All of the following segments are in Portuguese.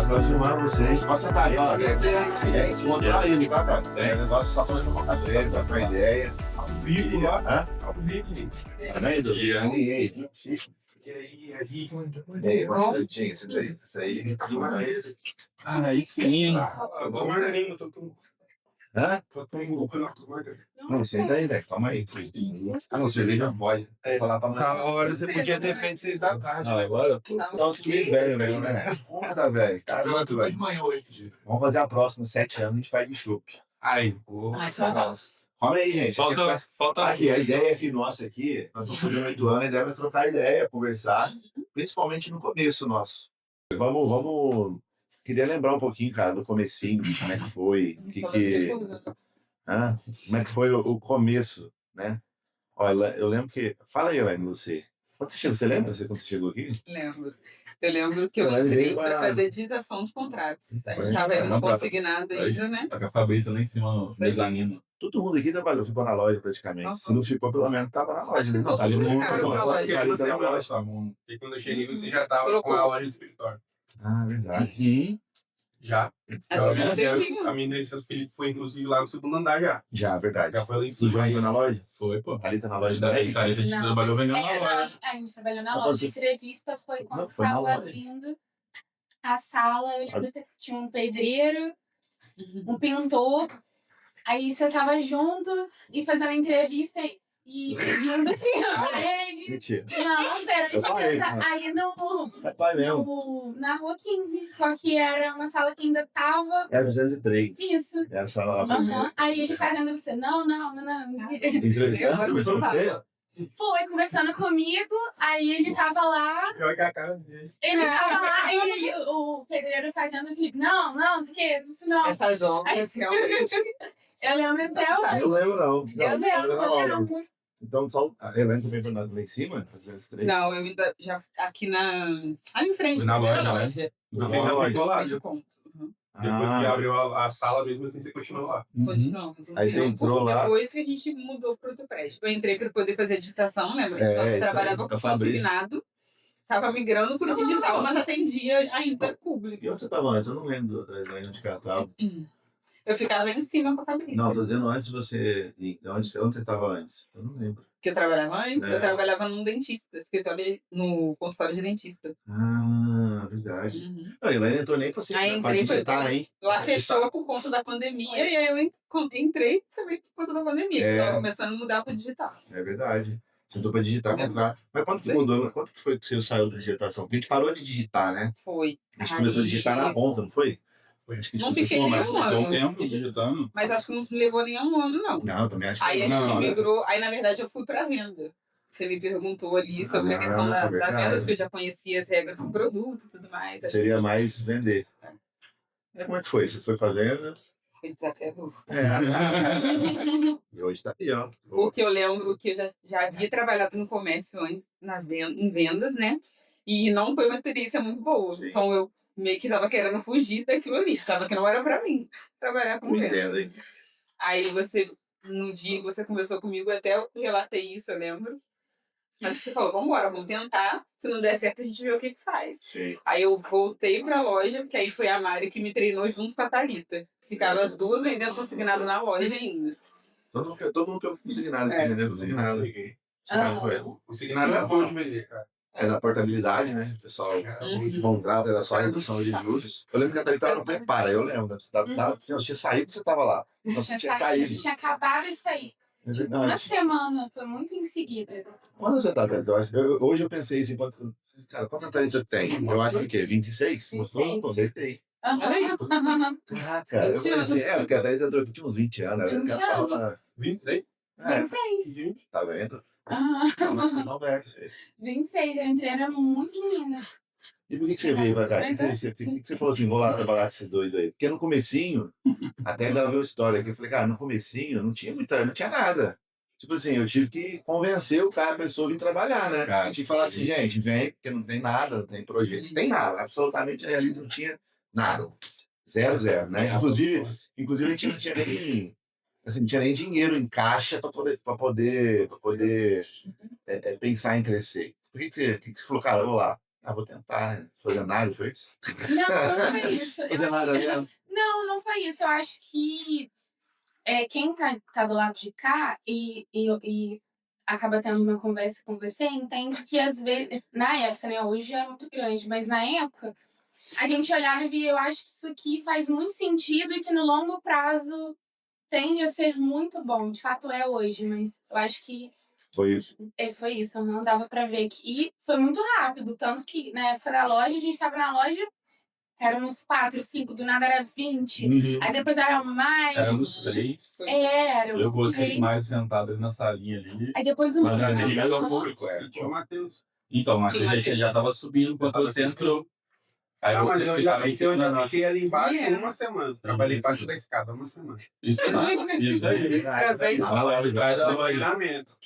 Você vai filmar vocês, pode sentar aí, ó. É encontrar ele, tá, cara? É negócio só falando uma coisa, trocar ideia. Ao vivo lá. Hã? Ao vivo, gente. Tá vendo? E aí? E aí, quantos eu tinha? Isso aí. Aí sim, hein? Vamos dormindo, todo mundo. Hã? Todo mundo gordo. Não, senta aí, velho. Toma aí. Ah, não, cerveja não pode. Falar pra Essa hora você podia ter feito 6 da tarde. Não, agora. Não, tu meio velho mesmo, né? Foda, velho. Caramba, De velho. manhã hoje. Vamos fazer a próxima, 7 anos, a gente faz de chopp. Aí, pô. Calma aí, gente. Falta. Aqui, a ideia aqui nossa aqui, nós estamos fazendo 8 anos, a ideia é trocar ideia, conversar, principalmente no começo nosso. Vamos. Queria lembrar um pouquinho, cara, do comecinho, como é que foi, como é que foi o começo, né? Olha, eu lembro que. Fala aí, Elaine, você. Quando você chegou, você lembra quando você chegou aqui? Lembro. Eu lembro que eu entrei para fazer digitação de contratos. A gente estava indo no consignado ainda, né? Tá com a Fabrícia lá em cima no mezanino. Todo mundo aqui trabalhou, ficou na loja praticamente. Nossa. Se não ficou, pelo menos tava na loja, né? Não, tá ali no mundo, Ficaram na loja. tá na loja. Porque quando eu cheguei, você já tava com a loja de escritório. Ah, verdade. Já. A minha entrevista do Felipe foi, inclusive, lá no segundo andar já. Já, verdade. Já foi lá em O cima. João foi na loja? Foi, pô. Thalita na loja A também? gente trabalhou vendendo na loja. A gente trabalhou na Não, loja. você- A entrevista foi quando Não, foi na estava loja. abrindo a sala. Eu lembro que tinha um pedreiro, um pintor. Aí você tava junto e fazendo a entrevista e pedindo assim na parede. Mentira. Não, pera, Eu falei, aí É pai mesmo. na rua 15. Só que era uma sala que ainda tava. Era 203. Isso. Era a sala lá. Aham. Aí ele fazendo você, não. Entrevistando com você? Foi conversando comigo, aí ele tava lá. Pior que a cara dele. Ele tava lá e o pedreiro fazendo o Felipe, não sei o que, isso não. Essas obras, realmente. Eu lembro até hoje. Eu lembro, não. Eu lembro. Então, só a Helene também foi lá em cima? 203? Não, eu ainda já aqui ali em frente, Na primeira loja, loja. Você ainda ficou lá. De conto. Uhum. Depois que abriu a sala, mesmo assim, você continuou lá. Continuamos. Aí você entrou lá. Depois que a gente mudou para outro prédio. Eu entrei para poder fazer digitação, lembra? É, Então, eu isso trabalhava aí, com a Fabrícia. consignado, estava migrando para o digital, mas atendia ainda público. E onde você estava antes? Eu não lembro da Helene onde que ela estava. Eu ficava em cima com a Fabrícia. Não, tô dizendo antes de você. Onde você estava antes? Eu não lembro. Que eu trabalhava antes, É. eu trabalhava num dentista, escritório no consultório de dentista. Ah, verdade. Uhum. A Helene entrou nem pra Aí pra entrei, digitar, hein? Lá fechou por conta da pandemia, e aí eu entrei também por conta da pandemia. É. Eu tava começando a mudar para digital. É verdade. Você entrou pra digitar, comprar. Mas quando que mudou? Quando que foi que você saiu da digitação? Porque a gente parou de digitar, né? Foi. A gente começou a digitar na ponta, não foi? Acho que Não isso- fiquei Pô, mas nenhum ficou um ano. tempo digitando. Mas acho que não levou nenhum ano, não. Não, eu também acho que Aí a gente Não, migrou, aí na verdade eu fui para venda. Você me perguntou ali sobre a questão da verdade. venda, porque eu já conhecia as regras do produto e tudo mais. seria mais vender. Como é que foi? Você foi pra venda? Foi desafiador. E hoje tá aí, ó. Porque eu lembro que eu já havia trabalhado no comércio antes, em vendas, né? E não foi uma experiência muito boa. Sim. Então eu meio que tava querendo fugir daquilo ali. Estava que não era para mim trabalhar com Não vendas. entendo, hein? Aí no dia que você conversou comigo, até eu relatei isso, eu lembro. Mas você falou, vambora, vamos tentar. Se não der certo, a gente vê o que faz. Sim. Aí eu voltei pra loja, porque aí foi a Mari que me treinou junto com a Thalita. Ficava as duas vendendo consignado na loja ainda. Todo mundo que eu consignado aqui, É. né? Consignado. Consignado foi. O signado era bom de vender, cara. É da portabilidade, né? O pessoal, o contrato era só a redução de juros. Eu lembro que a Thalita tava no prepara, eu lembro. Você tinha saído, você tava lá. Você tinha saído. Tinha acabado de sair. Não, Uma semana, foi muito em seguida. quando você tá, Thalita? Hoje eu pensei assim, cara, quantos a Thalita tem? Eu acho que o quê? 26? 26. Pô, acertei. Olha isso. Caraca, eu falei assim, porque a Thalita entrou aqui tinha uns 20 anos. 20 ela tava anos. na- 26? É, 26. tá vendo? Aham. Não, velho. 26, eu entrei, era muito menina. E por que você veio pra cá? Por que você falou assim, vou lá trabalhar com esses doidos aí? Porque no comecinho, até gravei uma história aqui, eu falei, cara, no comecinho não tinha nada. Tipo assim, eu tive que convencer a pessoa a vir trabalhar, né? Cara. Eu tive que falar assim, gente, vem, porque não tem nada, não tem projeto, não tem nada, absolutamente a Realize não tinha nada. Zero, né? Inclusive a gente não tinha nem, assim, não tinha nem dinheiro em caixa para poder pensar em crescer. Por que você falou, cara, eu vou lá? vou tentar, né? Fazer nada, foi isso? Não foi isso. Eu Fazer acho nada que- mesmo. Não foi isso. Eu acho que quem tá do lado de cá e acaba tendo uma conversa com você, entende que às vezes, na época, né? Hoje é muito grande, mas na época, a gente olhava e via, eu acho que isso aqui faz muito sentido e que no longo prazo tende a ser muito bom. De fato é hoje, mas eu acho que Foi isso. foi isso, não dava pra ver. E foi muito rápido, tanto que na época da loja, a gente tava na loja, éramos 4, 5, do nada era 20. Aí depois era mais. Éramos 3. Éramos Eu gostei 3. mais sentado ali na salinha ali. Aí depois o Mas já Ali nem era o menino. público, E tinha o Matheus. Então, mas Tinha a gente já tava subindo quando tava você entrou. Aí Não, mas você eu ficava ainda fiquei ali embaixo Yeah. uma semana. Trabalhei embaixo da escada uma semana. Isso aí. Parabéns. Vai dar uma Treinamento.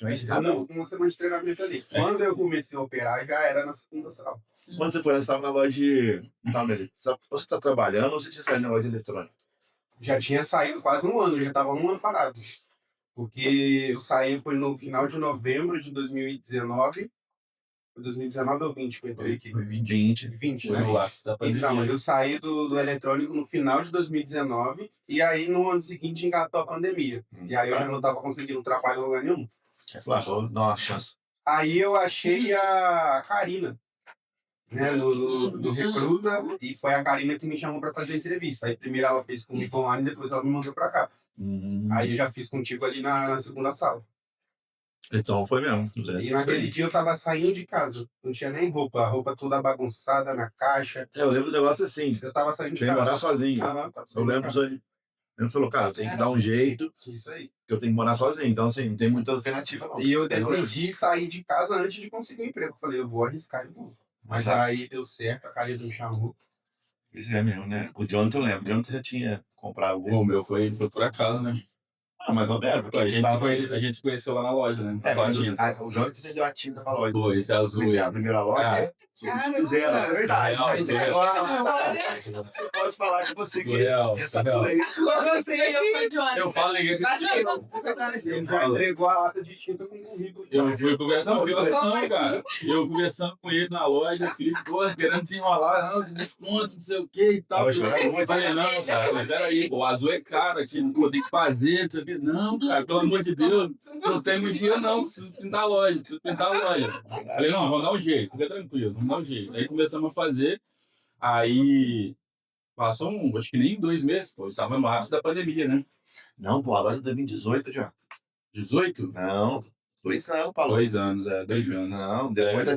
Uma semana de treinamento ali. Quando eu comecei a operar, já era na segunda sala. Quando você foi, você estava na loja de... Você está trabalhando ou você tinha saído na loja de eletrônica? Já tinha saído quase um ano, já estava um ano parado. Porque eu saí foi no final de novembro de 2019. Foi 2019 ou 20 que eu entrei aqui? Foi 20. 20, Foi né? no lápis da Então, pandemia. eu saí do eletrônico no final de 2019 e aí no ano seguinte engatou a pandemia. E aí eu já não estava conseguindo trabalho em lugar nenhum. Você falou, vou dar uma chance. Aí eu achei a Karina, né, no Recruta, e foi a Karina que me chamou para fazer a entrevista. Aí primeiro ela fez comigo online, depois ela me mandou para cá. Aí eu já fiz contigo ali na segunda sala. Então foi mesmo. E naquele dia eu tava saindo de casa, não tinha nem roupa, a roupa toda bagunçada na caixa. Eu lembro do negócio assim, Eu tava saindo de sem morar casa. sozinho. Tava Eu saindo de lembro casa. disso aí. Ele falou, cara, tem que dar um jeito, Isso aí. que eu tenho que morar sozinho. Então, assim, não tem muita alternativa, não. E eu decidi sair de casa antes de conseguir um emprego. Eu falei, eu vou arriscar e vou. Mas aí deu certo, a Karina me chamou. Isso é mesmo, né? O Jonathan eu lembro. O Jonathan já tinha comprado o dele. O meu foi por acaso, né? Mas não era, porque A gente se conheceu lá na loja, né? É, Só a mas tinta. o Jonathan vendeu a tinta pra loja. Pô, esse azul aí. A primeira loja, Ah. é. Fizeram, é verdade. Real, Mas é, real. você pode falar que você Real, essa real. coisa é isso. Eu falei que É verdade, ele já entregou a lata de tinta com o currículo. eu fui conversando, não, cara. Eu conversando com ele na loja, Felipe, pô, querendo desenrolar, não, desconto, não sei o que e tal. Eu falei, não, cara, peraí, pô, o azul é caro, tipo, pô, tem que fazer, não sei o que. Não, cara, pelo amor de Deus, não tem muito dinheiro, não, preciso pintar a loja, Falei, não, vamos dar um jeito, fica tranquilo, vamos dar um jeito. Aí começamos a fazer, aí passou acho que nem 2 meses, pô, tava no ápice da pandemia, né? Não, pô, a loja é 2018, já. 18? Não, 2 anos pra loja. 2 anos, 2 anos. Não, depois da...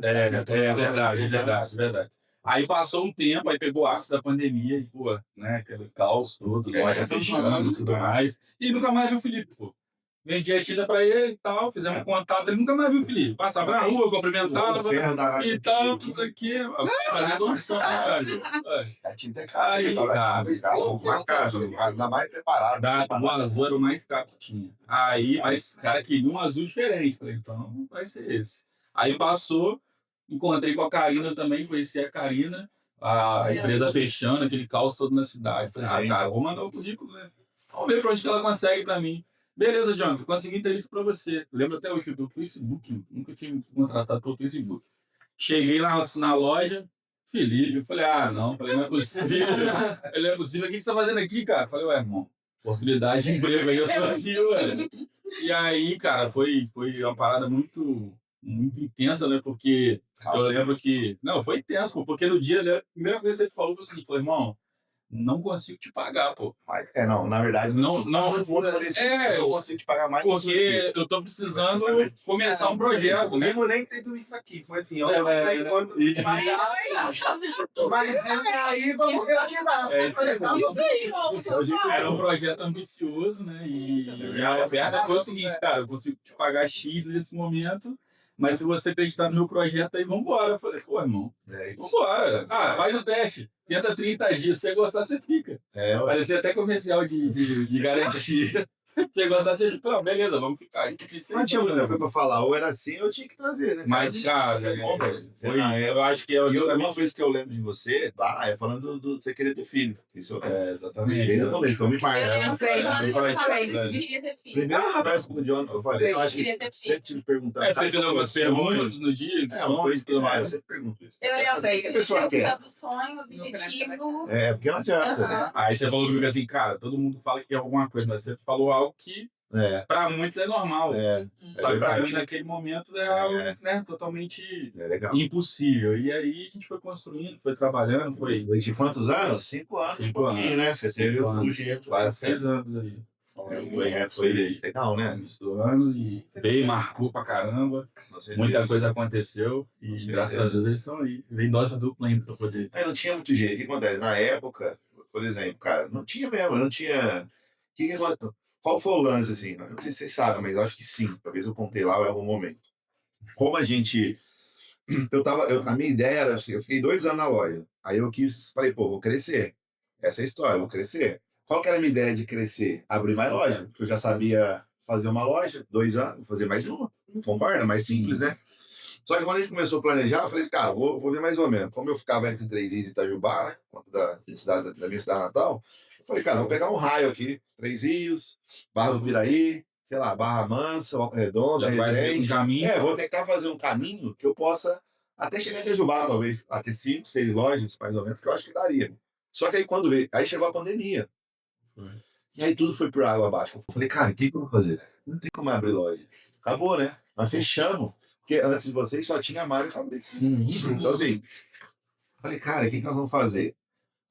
Verdade. Aí passou um tempo, aí pegou o ápice da pandemia e, pô, né, aquele caos todo, loja fechando e tudo mais. E nunca mais viu o Felipe, pô. Vendi a tinta pra ele e tal, fizemos contato, ele nunca mais viu o Felipe. Passava na rua, cumprimentava e tal, tudo aqui. Fazendo doação, né, cara? A tinta é cara. Aí, cara, uma casa. Ainda mais preparado. O azul era o mais caro que tinha. Aí, mas o cara queria um azul diferente. Falei, então vai ser esse. Aí passou, encontrei com a Karina também, conheci a Karina, a empresa fechando, aquele caos todo na cidade. Falei, cara, vou mandar o currículo, né? Vamos ver pra onde que ela consegue pra mim. Beleza, Jonathan, consegui entrevista pra você. Lembro até hoje do Facebook, nunca tinha me contratado pelo Facebook. Cheguei lá na loja, Felipe, eu falei, não é possível. Ele é possível, o que você tá fazendo aqui, cara? Eu falei, ué, irmão, oportunidade de emprego aí, eu tô aqui, ué. E aí, cara, foi uma parada muito intensa, né? Porque eu lembro que... Não, foi intenso, pô, porque no dia, né, a primeira coisa que você falou foi assim, irmão, não consigo te pagar, pô. Não, na verdade, não eu falei assim, eu consigo te pagar mais porque eu tô precisando começar um projeto, né? Comigo nem teve isso aqui. Foi assim, eu não sei quanto mas aí vamos ver o que dá. Eu falei, tá bom. Era um projeto ambicioso, né? E a oferta foi o seguinte, cara, eu consigo te pagar X nesse momento, mas se você acreditar no meu projeto aí, vambora. Eu falei, pô, irmão, vambora. Faz o teste. Tenta 30 dias. Se você gostar, você fica. Parecia até comercial de garantia. Você gosta de ser, não, beleza, vamos ficar. A gente precisa. Não tinha muita coisa pra falar, ou era assim, ou eu tinha que trazer, né? Mas, cara, foi, eu acho que é E uma exatamente. coisa que eu lembro de você, é falando de você querer ter filho. Isso eu lembro. Exatamente. Desde o começo, então me Eu marca. lembro sei, que quando eu eu falei, falei né? que eu queria ter filho. Primeira conversa com o John, eu falei, eu acho que Queria ter sempre te perguntando. Você fez algumas perguntas no dia, de uma sonho coisa e tudo eu mais. sempre pergunto isso. Eu lembro sei que a pessoa quer. perguntando sonho, objetivo. Porque não adianta, né? Aham. Aí você falou comigo assim, cara, todo mundo fala que é alguma coisa, mas você falou algo que pra muitos é normal. Sabe, pra mim, naquele momento, é algo, né, totalmente legal. impossível. E aí a gente foi construindo, foi trabalhando, foi De quantos anos? 5 anos. 5 anos. Né? Você teve 5 o anos, dinheiro. quase 6 anos aí. Foi legal, né? Misturando e veio, marcou pra caramba. Muita coisa aconteceu e graças a Deus eles estão aí. Vem dose dupla ainda pra poder. Não tinha muito jeito. O que acontece? Na época, por exemplo, cara, não tinha mesmo, não tinha. Que acontece? Qual foi o lance, assim? Não sei se vocês sabem, mas eu acho que sim. Talvez eu contei lá em algum momento. Como a gente. A minha ideia era assim, eu fiquei 2 anos na loja. Aí eu falei, pô, vou crescer. Essa é a história, vou crescer. Qual que era a minha ideia de crescer? Abrir mais loja. Porque eu já sabia fazer uma loja, 2 anos, vou fazer mais uma. Concorda? Mais simples, né? Só que quando a gente começou a planejar, eu falei assim, cara, vou ver mais ou menos. Como eu ficava entre Três Rios e Itajubá, né? Conta da minha cidade natal, eu falei, cara, vou pegar um raio aqui, Três Rios, Barra do Piraí, sei lá, Barra Mansa, Volta Redonda, Já vai ver um Resende. caminho. Vou tentar fazer um caminho que eu possa até chegar em Itajubá, talvez, até 5, 6 lojas, mais ou menos, que eu acho que daria. Só que aí quando veio, aí chegou a pandemia. E aí tudo foi por água abaixo. Eu falei, cara, o que eu vou fazer? Não tem como abrir loja. Acabou, né? Nós fechamos. Porque antes de vocês só tinha a Mário e Fabrício. Então, assim, falei, cara, o que nós vamos fazer?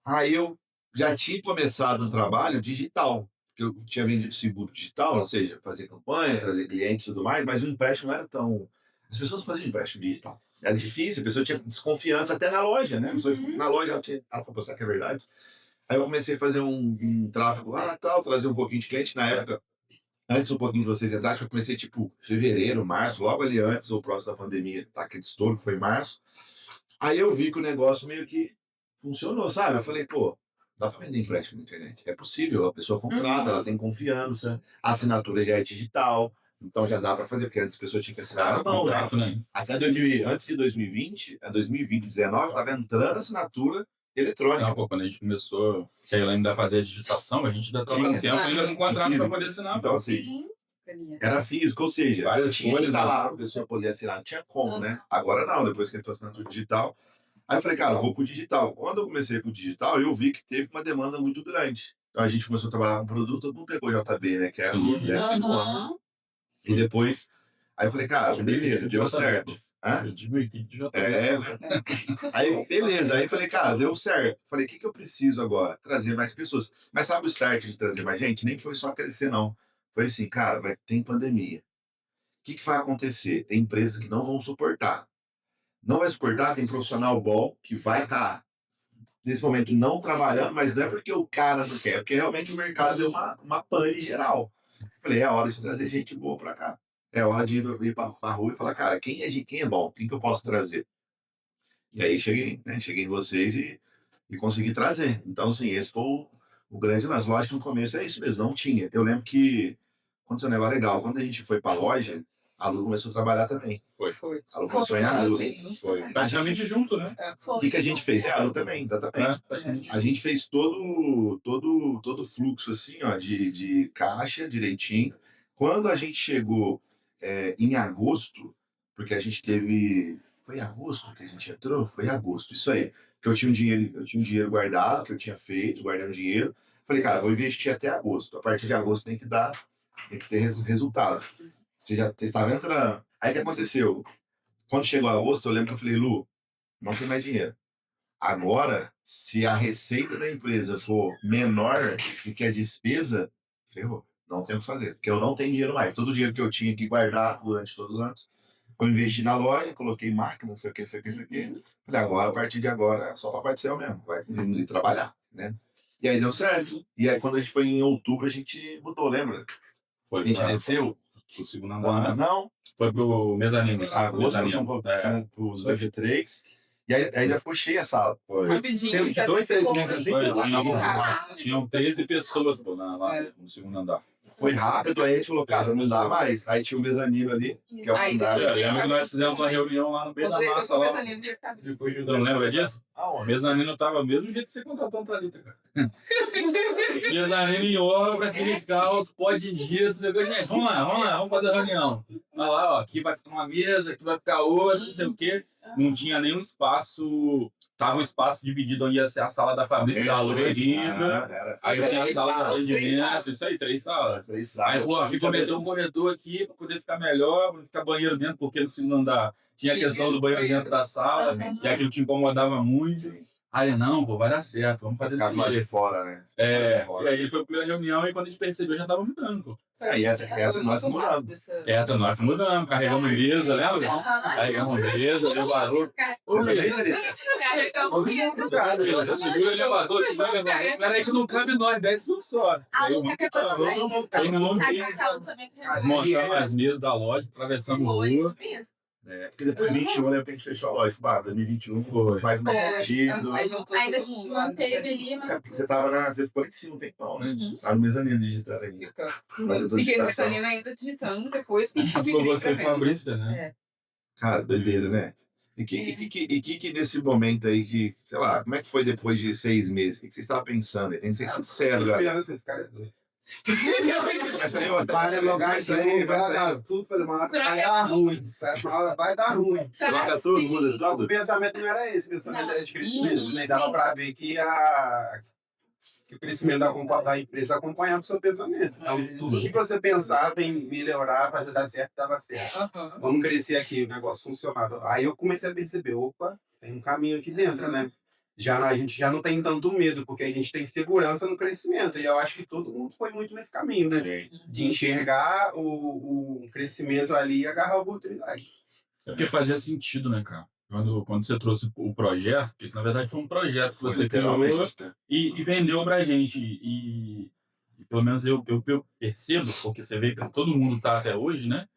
Aí eu já tinha começado um trabalho digital. Porque eu tinha vendido seguro digital, ou seja, fazer campanha, trazer clientes e tudo mais, mas o empréstimo não era tão. As pessoas não faziam empréstimo digital. Era difícil, a pessoa tinha desconfiança até na loja, né? Na loja ela foi pensar que é verdade. Aí eu comecei a fazer um tráfego lá tal, trazer um pouquinho de cliente na época. Antes um pouquinho de vocês entrarem, eu comecei tipo fevereiro, março, logo ali antes ou próximo da pandemia, tá, aquele estouro que foi em março. Aí eu vi que o negócio meio que funcionou, sabe? Eu falei, pô, dá pra vender empréstimo na internet. É possível, a pessoa contrata, ela tem confiança, a assinatura já é digital, então já dá pra fazer, porque antes a pessoa tinha que assinar na mão, né? Até antes de 2020, a 2019, tava entrando a assinatura eletrônica. Não, pô, quando a gente começou, que eu lembro de fazer a digitação, a gente ainda estava com tempo ainda com contrato para poder assinar. Então, assim, era físico, ou seja, várias tinha que folhas estar lá, a pessoa podia assinar, não tinha como, né? Agora não, depois que entrou a assinatura digital. Aí eu falei, cara, eu vou pro digital. Quando eu comecei pro digital, eu vi que teve uma demanda muito grande. Então a gente começou a trabalhar com produto, todo mundo pegou JB, né? Que era E depois, aí eu falei, cara, beleza, deu certo. Eu digo equipe de JB. Aí, beleza. Aí eu falei, cara, deu certo. Falei, o que eu preciso agora? Trazer mais pessoas. Mas sabe o start de trazer mais gente? Nem foi só crescer, não. Foi assim, cara, tem pandemia. O que vai acontecer? Tem empresas que não vão suportar. Não vai suportar, tem profissional bom que vai estar, nesse momento, não trabalhando, mas não é porque o cara não quer, é porque realmente o mercado deu uma pane geral. Falei, é hora de trazer gente boa pra cá. É hora de ir pra rua e falar, cara, quem é bom? Quem que eu posso trazer? E aí cheguei em vocês e consegui trazer. Então, assim, esse foi o grande lance. Lógico que no começo é isso mesmo, não tinha. Eu lembro que aconteceu um negócio legal. Quando a gente foi pra loja, a Lu começou a trabalhar também. Foi. A Lu começou em agosto. Foi. Praticamente junto, né? O que a gente fez? A Lu também, exatamente. A gente fez todo o fluxo, assim, ó, de caixa direitinho. Quando a gente chegou em agosto, porque a gente teve... Foi em agosto que a gente entrou? Foi em agosto, isso aí. Porque eu tinha um dinheiro guardado, que eu tinha feito, guardando dinheiro. Falei, cara, vou investir até agosto. A partir de agosto tem que ter resultado. Você estava entrando. Aí o que aconteceu? Quando chegou agosto, eu lembro que eu falei, Lu, não tem mais dinheiro. Agora, se a receita da empresa for menor do que a despesa, ferrou. Não tem o que fazer, porque eu não tenho dinheiro mais. Todo o dinheiro que eu tinha que guardar durante todos os anos, eu investi na loja, coloquei máquina, não sei o que. Falei, agora, a partir de agora, é só papai do céu mesmo, vai ir trabalhar, né? E aí deu certo. E aí quando a gente foi em outubro, a gente mudou, lembra? Foi. A gente desceu. Pro segundo andar. Não. Foi pro mezanino. Agosto, pros 2 e 3. E aí já ficou cheia a sala. Foi. Rapidinho, já 2, 3 desceu meses assim? Tinham 13 pessoas, pô, lá no segundo andar. Foi rápido, aí a gente falou, cara, não dá mais. Aí tinha um mezanino ali, que é o Aí fundado. depois- Eu lembro que nós fizemos uma reunião lá no meio da Quando massa lá. depois Tu não lembra disso? Ah, O mezanino tava mesmo do jeito que você contratou um Thalita, cara. Mezanino em obra, aquele caos, pó de gesso. Gente, vamos lá, vamos fazer a reunião. Olha lá, ó, aqui vai ficar uma mesa, aqui vai ficar outra, não sei o quê. Não tinha nenhum espaço. Tava um espaço dividido onde ia ser a sala da Fabrício da Lourdes. Aí tinha a sala de atendimento, isso aí, 3 salas. Aí falou, aqui cometeu um corredor aqui para poder ficar melhor, para ficar banheiro dentro, porque no segundo andar tinha a questão do banheiro dentro da sala, e aquilo te incomodava muito. Aí, não, pô, vai dar certo, vamos fazer Ficar desse mais de jeito. fora, né? É, Fora. e aí foi a primeira reunião e quando a gente percebeu já tava mudando, pô. Aí essa nós mudamos. Essa nós mudamos, carregamos mesa, lembra? Carregamos mesa, elevador. Você também, Larissa? Carregamos isso. Segura o elevador, segura o elevador. Peraí que não cabe nós, 10 só. A Luca que eu Aí no A Cacau também montamos as mesas da loja, atravessamos a Foi isso rua. mesmo. Porque depois de 21, né? Que a gente fechou a loja. 2021 Foi. faz mais sentido. Aí juntou Ainda todo mundo lá, manteve né? ali, mas. Porque você ficou em cima um tempão, né? Uhum. Lá no mezanino digitando aí. Mas eu tô Fiquei no digitação. mezanino ainda digitando depois. Que Ficou você e Fabrício, né? Cara, doideira, né? E que nesse momento aí, que, sei lá, como é que foi depois de 6 meses? O que vocês estavam pensando? Tem que ser sincero, cara. Esse cara é doido. Mas aí, ó, Vai logar isso aí, vai dar tudo, falei, uma hora vai dar ruim. Uma hora vai dar ruim. Troca tudo, muda O tudo. pensamento não era esse, o pensamento Não. era de crescimento. Sim, Né? Dava sim. para ver que o crescimento da empresa acompanhava o seu pensamento. Então, tudo que você pensava em melhorar, fazer dar certo, dava certo. Aham. Vamos crescer aqui, o negócio funcionava. Aí eu comecei a perceber, opa, tem um caminho aqui dentro, né? A gente já não tem tanto medo, porque a gente tem segurança no crescimento. E eu acho que todo mundo foi muito nesse caminho, né? De enxergar o crescimento ali e agarrar a oportunidade. Porque fazia sentido, né, cara? Quando você trouxe o projeto, porque isso, na verdade foi um projeto que você criou Literalmente, né? e vendeu pra gente. E pelo menos eu percebo, porque você vê que todo mundo tá até hoje, né?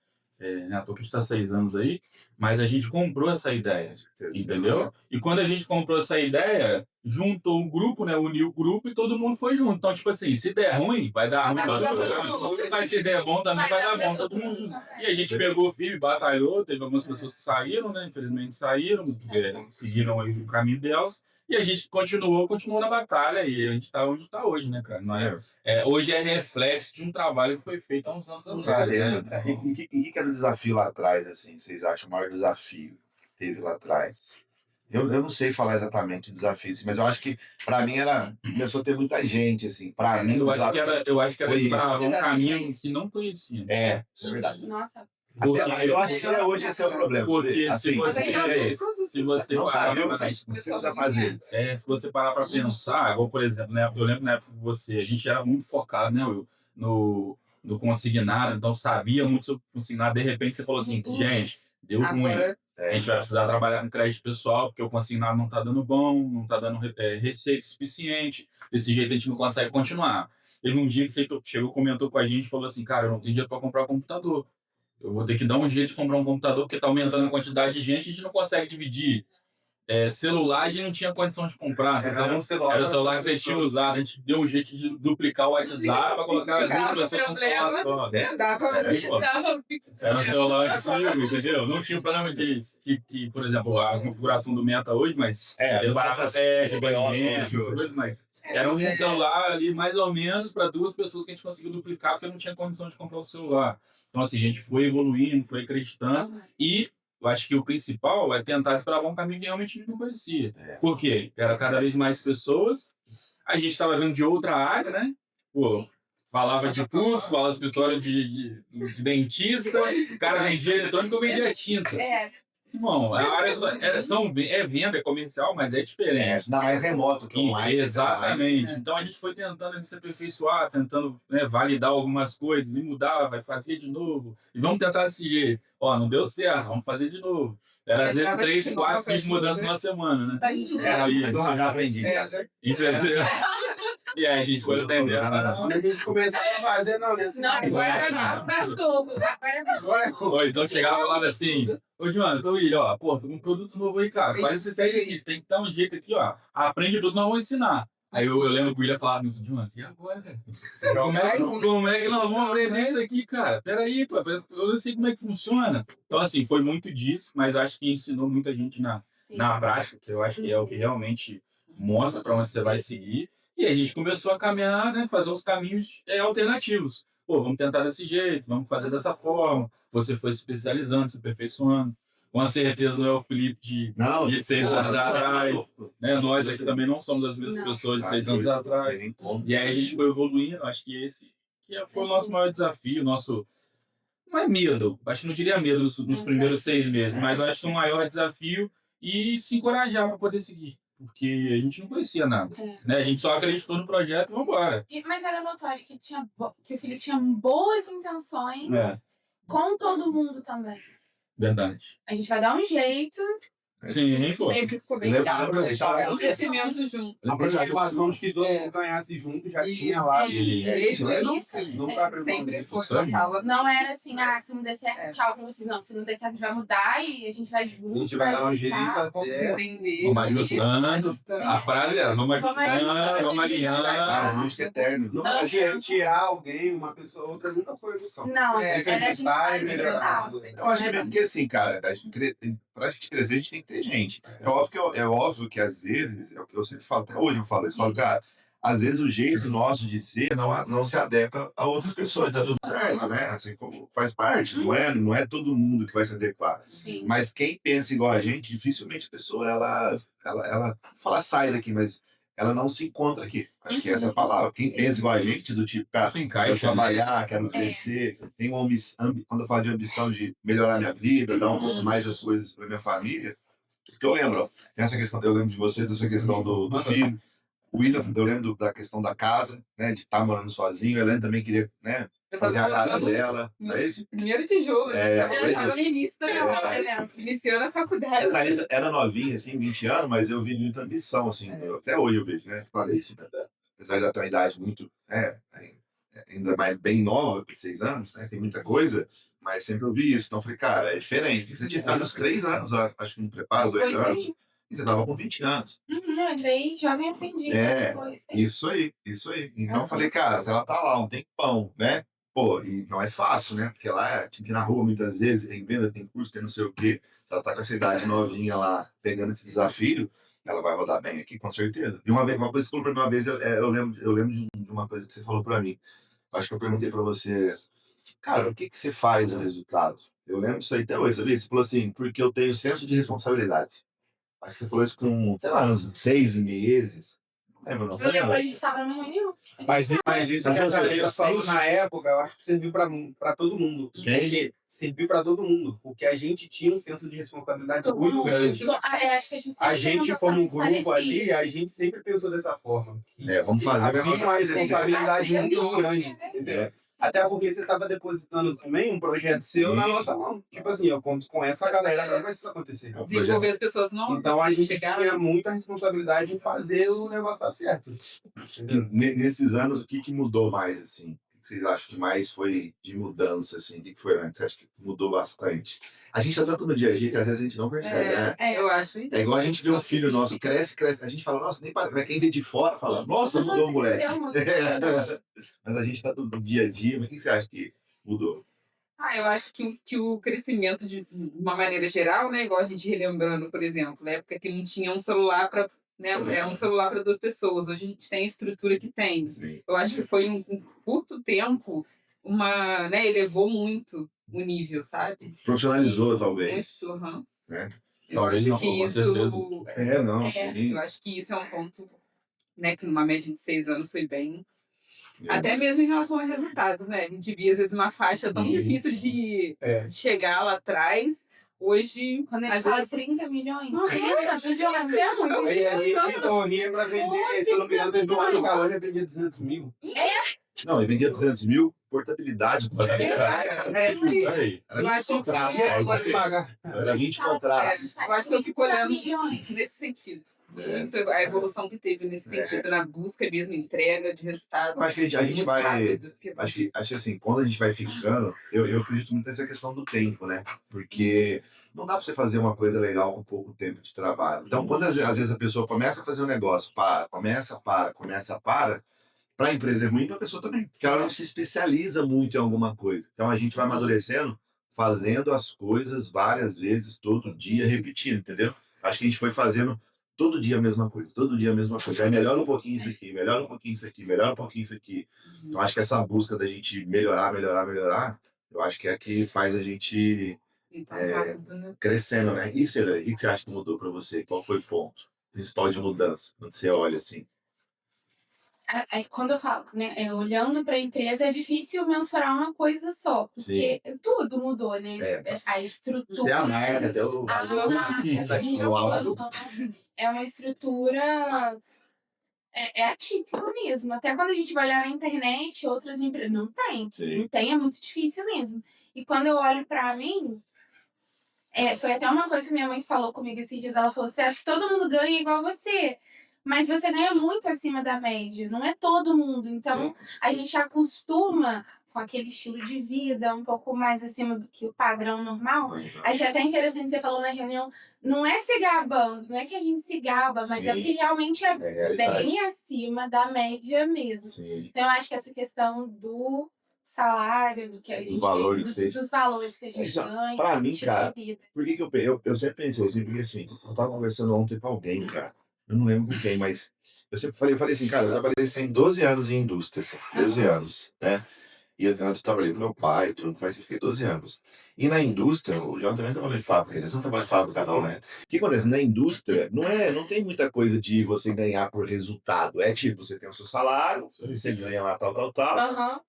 Né, a toa que a gente está 6 anos aí, mas a gente comprou essa ideia, entendeu? E quando a gente comprou essa ideia, juntou o grupo, né? Uniu o grupo e todo mundo foi junto. Então, tipo assim, se der ruim, vai dar ruim pra todo mundo. Mas se der bom, também vai dar bom, todo mundo junto. E a gente pegou firme, batalhou, teve algumas pessoas que saíram, né? Infelizmente saíram, seguiram aí o caminho delas. E a gente continuou na batalha e a gente tá onde está hoje, né, cara? Não hoje é reflexo de um trabalho que foi feito há uns anos atrás. Né? E que era o desafio lá atrás, assim? Vocês acham o maior desafio que teve lá atrás? Eu não sei falar exatamente o desafio, assim, mas eu acho que, pra mim, começou a ter muita gente, assim. Pra mim, eu acho que era desbravar um caminho Exatamente. que não conhecia. Isso é verdade. Nossa. Eu acho que até hoje esse é o problema. Porque assim, se você não parar sabe o pra- que você precisa fazer. se você parar para pensar, igual, por exemplo, né, eu lembro na época que a gente era muito focado, né, Will, no consignado, então sabia muito sobre consignado, de repente você falou assim, gente, deu ruim. Agora, A gente vai precisar trabalhar com crédito pessoal, porque o consignado não está dando bom, não está dando receita suficiente, desse jeito a gente não consegue continuar. Teve um dia que você chegou, comentou com a gente e falou assim, cara, eu não tenho dinheiro para comprar um computador. Eu vou ter que dar um jeito de comprar um computador, porque está aumentando a quantidade de gente, a gente não consegue dividir. Celular a gente não tinha condição de comprar. Era o celular que você tinha usado. A gente deu um jeito de duplicar o WhatsApp para colocar as duas pessoas no celular só. dá pra Era um celular antigo, entendeu? Não tinha o problema que, por exemplo, a configuração do Meta hoje, mas parava mas era um celular ali mais ou menos para 2 pessoas que a gente conseguiu duplicar porque não tinha condição de comprar o celular. Então, assim, a gente foi evoluindo, foi acreditando e eu acho que o principal é tentar desbravar um caminho que realmente a gente não conhecia. Por quê? Era cada vez mais pessoas, a gente estava vindo de outra área, né? Pô, falava de curso, falava de escritório de dentista, o cara vendia eletrônico, eu vendia tinta. Irmão, a área é venda, é comercial, mas é diferente. Não, é remoto que online. Exatamente. Então a gente foi tentando se aperfeiçoar, tentando validar algumas coisas e mudar, vai fazer de novo. E vamos tentar desse jeito. Ó, não deu certo, vamos fazer de novo. Era 3, 4, 5 mudanças numa semana, né? Era Mas isso. eu já aprendi. Entendeu? E aí a gente foi entendendo. Quando a gente começava a fazer, não, né? Agora é como. Ou então chegava lá assim, ô Joana, tô aí, ó, pô, tô com um produto novo aí, cara, faz esse teste aqui, você tem que dar um jeito aqui, ó, aprende tudo, nós vamos ensinar. Aí eu lembro que o William falava isso, Jonathan, e agora, cara? Como é que nós vamos aprender isso aqui, cara? Peraí, pô, eu não sei como é que funciona. Então, assim, foi muito disso, mas acho que ensinou muita gente na prática, que eu acho que é o que realmente mostra para onde você vai seguir. E aí a gente começou a caminhar, né, fazer uns caminhos alternativos. Pô, vamos tentar desse jeito, vamos fazer dessa forma. Você foi se especializando, se aperfeiçoando. Com certeza não é o Felipe de 6 anos atrás. Né? Nós aqui também não somos as mesmas pessoas de 6 anos atrás. E aí a gente foi evoluindo. Acho que esse foi o nosso maior desafio. Não é medo, acho que não diria medo nos primeiros 6 meses, mas acho que o maior desafio e se encorajar para poder seguir. Porque a gente não conhecia nada. Né? A gente só acreditou no projeto e vamos embora. Mas era notório que o Felipe tinha boas intenções com todo mundo também. Verdade. A gente vai dar um jeito. Sim, pô. Sempre ficou bem claro. É um crescimento junto. A preocupação de que todo mundo ganhasse junto já tinha lá. Desde o início. Sempre foi. Fala. Não era assim, se não der certo, tchau pra vocês. Não, se não der certo, a gente vai mudar e a gente vai junto. A gente vai dar um jeito Vamos entender. Vamos ajustando. A frase era, vamos ajustando, vamos alinhando. Ajuste eterno. Nunca tirar alguém, uma pessoa ou outra, nunca foi opção. Não, Sempre era a gente ajustar vai e melhorar. Eu acho que é mesmo que assim, cara, pra gente crescer, a gente tem que ter gente. É óbvio que às vezes, é o que eu sempre falo, até hoje eu falo isso, cara, às vezes o jeito nosso de ser não se adequa a outras pessoas, tá tudo certo, né? Assim como faz parte, não é todo mundo que vai se adequar. Sim. Mas quem pensa igual a gente, dificilmente a pessoa, ela fala sai daqui, mas ela não se encontra aqui. Acho que essa é a palavra. Quem pensa igual a gente, do tipo, cara, quero trabalhar, quero crescer, tenho uma ambição, quando eu falo de ambição de melhorar minha vida, dar um pouco mais das coisas para minha família, porque eu lembro, tem essa questão, eu lembro de vocês, dessa questão do filho, o William, eu lembro da questão da casa, né, de estar morando sozinho, a Helena também queria, né, fazer a casa dela, não é isso? Primeiro tijolo, eu estava no início da minha vida, iniciando a faculdade. Ela era novinha, assim, 20 anos, mas eu vi muita ambição, assim, até hoje eu vejo, né, falei assim, apesar de ter uma idade muito, ainda mais bem nova, por 6 anos, né, tem muita coisa, mas sempre eu vi isso, então eu falei, cara, é diferente, porque você tinha ficado uns 3 anos, acho que no preparo, 2 anos, e você tava com 20 anos. Eu entrei jovem aprendiz. Isso aí. Então eu falei, cara, se ela tá lá um tempão, né, pô, e não é fácil, né, porque lá tinha que ir na rua muitas vezes, tem venda, tem curso, tem não sei o quê, se ela tá com essa idade novinha lá, pegando esse desafio, ela vai rodar bem aqui, com certeza. E uma coisa que você falou pra mim uma vez, eu lembro de uma coisa que você falou pra mim, acho que eu perguntei pra você, cara, o que você faz no resultado? Eu lembro disso aí até hoje, sabia? Você falou assim, porque eu tenho senso de responsabilidade. Acho que você falou isso com, sei lá, uns 6 meses. Não lembro, não. Eu lembro, a gente estava numa reunião. Mas isso que a Thalia falou na época, eu acho que serviu pra todo mundo. Ele serviu pra todo mundo, porque a gente tinha um senso de responsabilidade muito grande. Acho que a gente como grupo ali, a gente sempre pensou dessa forma. Vamos fazer Havia uma responsabilidade muito grande, entendeu? Até porque você estava depositando também um projeto seu na nossa mão. Tipo assim, eu conto com essa galera, agora vai isso acontecer. Desenvolver as pessoas não. Então a gente tinha muita responsabilidade em fazer o negócio dar certo. Nesses anos, o que mudou mais, assim? O que vocês acham que mais foi de mudança, assim? O que foi antes? Você acha que mudou bastante? A gente tá tanto no dia a dia que às vezes a gente não percebe, né? Eu acho. É igual a gente vê um filho nosso, cresce, a gente fala, nossa, nem parece. Quem vê de fora fala, nossa, mudou o moleque. Mas a gente tá no dia a dia, mas o que você acha que mudou? Eu acho que o crescimento de uma maneira geral, né? Igual a gente relembrando, por exemplo, na época que não tinha um celular para, né? É um celular para 2 pessoas. Hoje a gente tem a estrutura que tem. Sim. Eu acho que foi um curto tempo, né? Elevou muito o nível, sabe? Profissionalizou, talvez. Muito, né? Eu acho que isso. Sim. Eu acho que isso é um ponto, né? Que numa média de 6 anos foi bem. Até mesmo em relação a resultados, né? A gente via, às vezes, uma faixa tão difícil de chegar lá atrás. Hoje. Quando ele fala 30 milhões. 30 milhões é muito. Aí a gente corria pra vender, se eu não me engano, vendeu uma loja, já vendia 200 mil. Não, ele vendia 200 mil, portabilidade. Era 20 contratos. Era 20 contratos. Eu acho que eu fico olhando nesse sentido. muito a evolução que teve nesse sentido, na busca mesmo, entrega de resultado. Eu acho que a gente muito vai. rápido. Acho que assim, quando a gente vai ficando, eu acredito muito nessa questão do tempo, né? Porque não dá pra você fazer uma coisa legal com pouco tempo de trabalho. Então, quando às vezes a pessoa começa a fazer um negócio, para, para a empresa é ruim, para a pessoa também, porque ela não se especializa muito em alguma coisa. Então, a gente vai amadurecendo, fazendo as coisas várias vezes, todo dia, repetindo, entendeu? Acho que a gente foi fazendo todo dia a mesma coisa, todo dia a mesma coisa. Aí melhora um pouquinho isso aqui, melhora um pouquinho isso aqui, melhora um pouquinho isso aqui. Então, acho que essa busca da gente melhorar, eu acho que é a que faz a gente Então, rápido, né? crescendo, né? E você, o que você acha que mudou para você? Qual foi o ponto principal de mudança? Quando você olha assim. Aí, quando eu falo, né, olhando para a empresa, é difícil mensurar uma coisa só, porque tudo mudou, né? A estrutura. Até a marca, até o. É uma estrutura. É atípico mesmo. Até quando a gente vai olhar na internet, outras empresas. Não tem. Sim. Não tem, é muito difícil mesmo. E quando eu olho para mim. Foi até uma coisa que minha mãe falou comigo esses dias. Ela falou: você acha que todo mundo ganha igual você? Mas você ganha muito acima da média. Não é todo mundo. Então, a gente acostuma com aquele estilo de vida um pouco mais acima do que o padrão normal. Achei até interessante, você falou na reunião, não é se gabando, não é que a gente se gaba, mas é porque realmente é bem acima da média mesmo. Sim. Então, eu acho que essa questão do salário, do que a gente valor dos valores que a gente ganha. Pra mim, cara, por que eu sempre pensei assim, porque assim, eu tava conversando ontem com alguém, cara, eu não lembro com quem, mas eu sempre falei assim, cara, eu trabalhei assim, 12 anos em indústria, assim, 12 anos, né? E eu antes trabalhei com meu pai, tudo, mas eu fiquei 12 anos. E na indústria, o João também trabalhou em fábrica, eles não trabalham em fábrica não, né? O que acontece? Na indústria, não tem muita coisa de você ganhar por resultado. É tipo, você tem o seu salário, você ganha lá tal,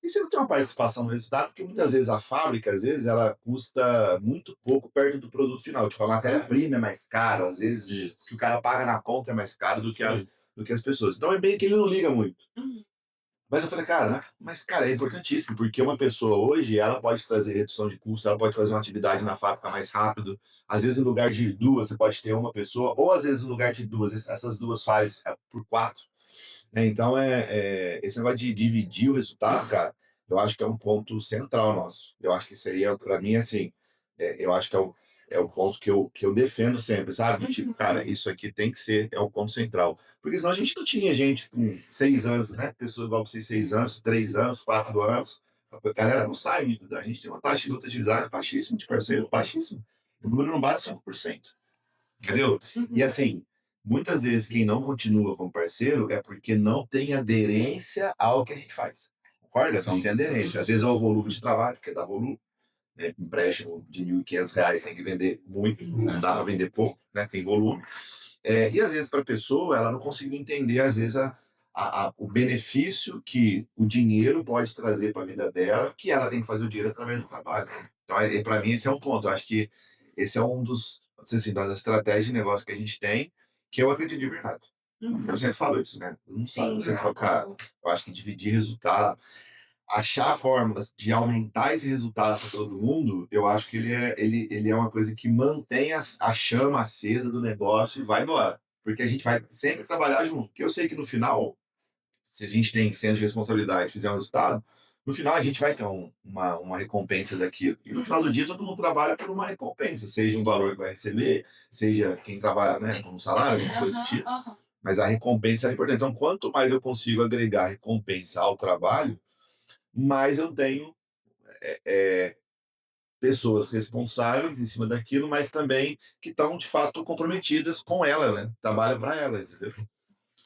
e você não tem uma participação no resultado, porque muitas vezes a fábrica, às vezes, ela custa muito pouco perto do produto final. Tipo, a matéria-prima é mais cara, às vezes, o que o cara paga na conta é mais caro do que as pessoas. Então é bem que ele não liga muito. Mas eu falei, cara, é importantíssimo, porque uma pessoa hoje, ela pode trazer redução de custo, ela pode fazer uma atividade na fábrica mais rápido. Às vezes, no lugar de duas, você pode ter uma pessoa, ou às vezes, no lugar de duas, essas duas faz por 4. Então, esse negócio de dividir o resultado, cara, eu acho que é um ponto central nosso. Eu acho que isso aí, para mim, assim, eu acho que é o ponto que eu defendo sempre, sabe? Tipo, cara, isso aqui tem que ser, é o ponto central. Porque senão a gente não tinha gente com 6 anos, né? Pessoas igual vocês, 6 anos, 3 anos, 4 anos. A galera não sai, a gente tem uma taxa de rotatividade baixíssima de parceiro, baixíssima. O número não bate 5%. Entendeu? E assim, muitas vezes quem não continua como parceiro é porque não tem aderência ao que a gente faz. Concorda? Não tem aderência. Às vezes é o volume de trabalho, porque dá volume. Né? Empréstimo de R$1.500 tem que vender muito, não dá para vender pouco, né? Tem volume. E às vezes para a pessoa, ela não consegue entender, às vezes, o benefício que o dinheiro pode trazer para a vida dela, que ela tem que fazer o dinheiro através do trabalho. Então, para mim, esse é um ponto. Eu acho que esse é um assim, das estratégias de negócio que a gente tem, que eu acredito de verdade. Eu sempre falo isso, né? Não sabe, você fala, cara, eu acho que dividir resultado, achar fórmulas de aumentar esse resultado para todo mundo, eu acho que ele é uma coisa que mantém a chama acesa do negócio e vai embora. Porque a gente vai sempre trabalhar junto. Porque eu sei que no final, se a gente tem senso de responsabilidade e fizer um resultado, no final a gente vai ter uma recompensa daquilo. E no final do dia todo mundo trabalha por uma recompensa, seja um valor que vai receber, seja quem trabalha, né, com um salário, alguma coisa do tipo. Mas a recompensa é importante. Então, quanto mais eu consigo agregar recompensa ao trabalho, mais eu tenho pessoas responsáveis em cima daquilo, mas também que estão, de fato, comprometidas com ela, né? Trabalham para ela, entendeu?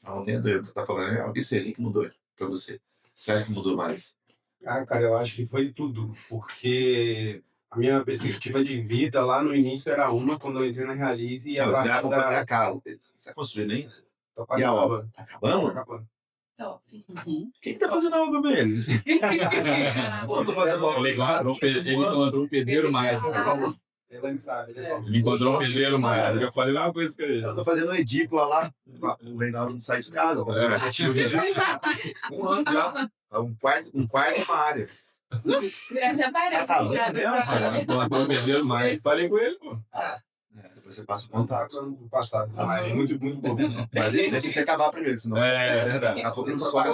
Não entendo eu que você está falando. O que seria que mudou para você? Você acha que mudou mais? Cara, eu acho que foi tudo, porque a minha perspectiva de vida lá no início era uma, quando eu entrei na Realize, e a já comprou até a casa. Você está construindo ainda? E a obra? Tá acabando? Tá acabando. Top. Quem tá fazendo a obra pra eles? Eu tô fazendo a obra. Ele encontrou um pedreiro mais. Ele sabe, né? Ele encontrou um pedreiro mais. Eu falei uma coisa que eu tô fazendo uma edícula lá. O Reinaldo não sai de casa. Um ano já. Um quarto e uma área. Grande aparelho. Encontrou um pedreiro mais. Falei com ele, pô. Depois você passa o Contar contato. com o passado. Mas muito, muito bom. Mas deixa você acabar primeiro, senão É verdade. daqui a pouco não Foi sobra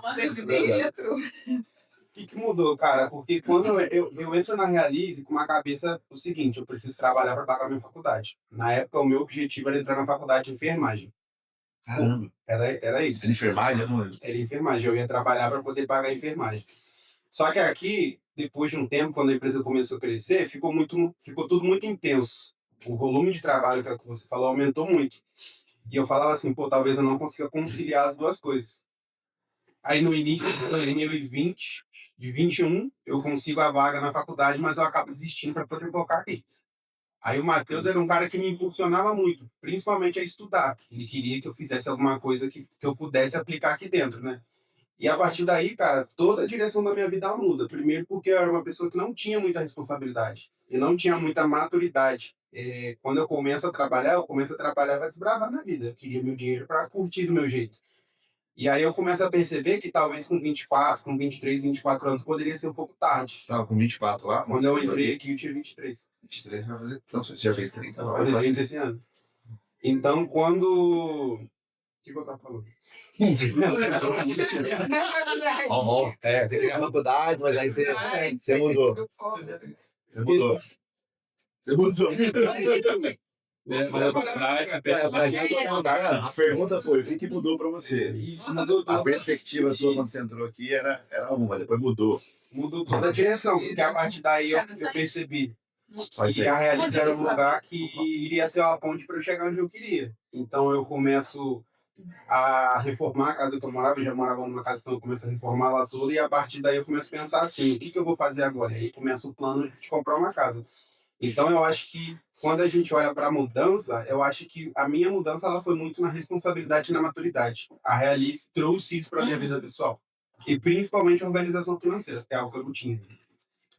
assim, dentro. O que mudou, cara? Porque quando eu entro na Realize com uma cabeça o seguinte, eu preciso trabalhar para pagar minha faculdade. Na época, o meu objetivo era entrar na faculdade de enfermagem. Caramba. Era isso. Era enfermagem? Eu não lembro. Era enfermagem. Eu ia trabalhar para poder pagar a enfermagem. Só que aqui, depois de um tempo, quando a empresa começou a crescer, ficou tudo muito intenso. O volume de trabalho que você falou aumentou muito. E eu falava assim, pô, talvez eu não consiga conciliar as duas coisas. Aí no início de 2020, de 21, eu consigo a vaga na faculdade, mas eu acabo desistindo para poder colocar aqui. Aí o Matheus era um cara que me impulsionava muito, principalmente a estudar. Ele queria que eu fizesse alguma coisa que eu pudesse aplicar aqui dentro, né? E a partir daí, cara, toda a direção da minha vida ela muda. Primeiro porque eu era uma pessoa que não tinha muita responsabilidade. E não tinha muita maturidade. Quando eu começo a trabalhar para desbravar minha vida. Eu queria meu dinheiro para curtir do meu jeito. E aí eu começo a perceber que talvez com 24, com 23, 24 anos poderia ser um pouco tarde. Você estava com 24 lá? Quando eu entrei aqui, eu tinha 23. 23 vai fazer. Então, você já fez 30? Vai fazer 30 esse ano. Então, quando... O que eu tava falando? Você queria a faculdade, mas aí você mudou. Você mudou. Você mudou. A pergunta foi: o que mudou pra você? Isso mudou A tudo. perspectiva sua quando você entrou aqui era uma, depois mudou. Mudou toda a direção, porque a partir daí eu percebi Pode que ser. a Realize era um lugar que iria ser uma ponte para eu chegar onde eu queria. Então eu começo a reformar a casa que eu morava, eu já morava numa casa, então eu começo a reformar lá toda, e a partir daí eu começo a pensar assim, o que eu vou fazer agora? E aí começa o plano de comprar uma casa. Então eu acho que quando a gente olha para a mudança, eu acho que a minha mudança ela foi muito na responsabilidade e na maturidade. A Realize trouxe isso para minha vida pessoal. E principalmente a organização financeira, que é algo que eu não tinha.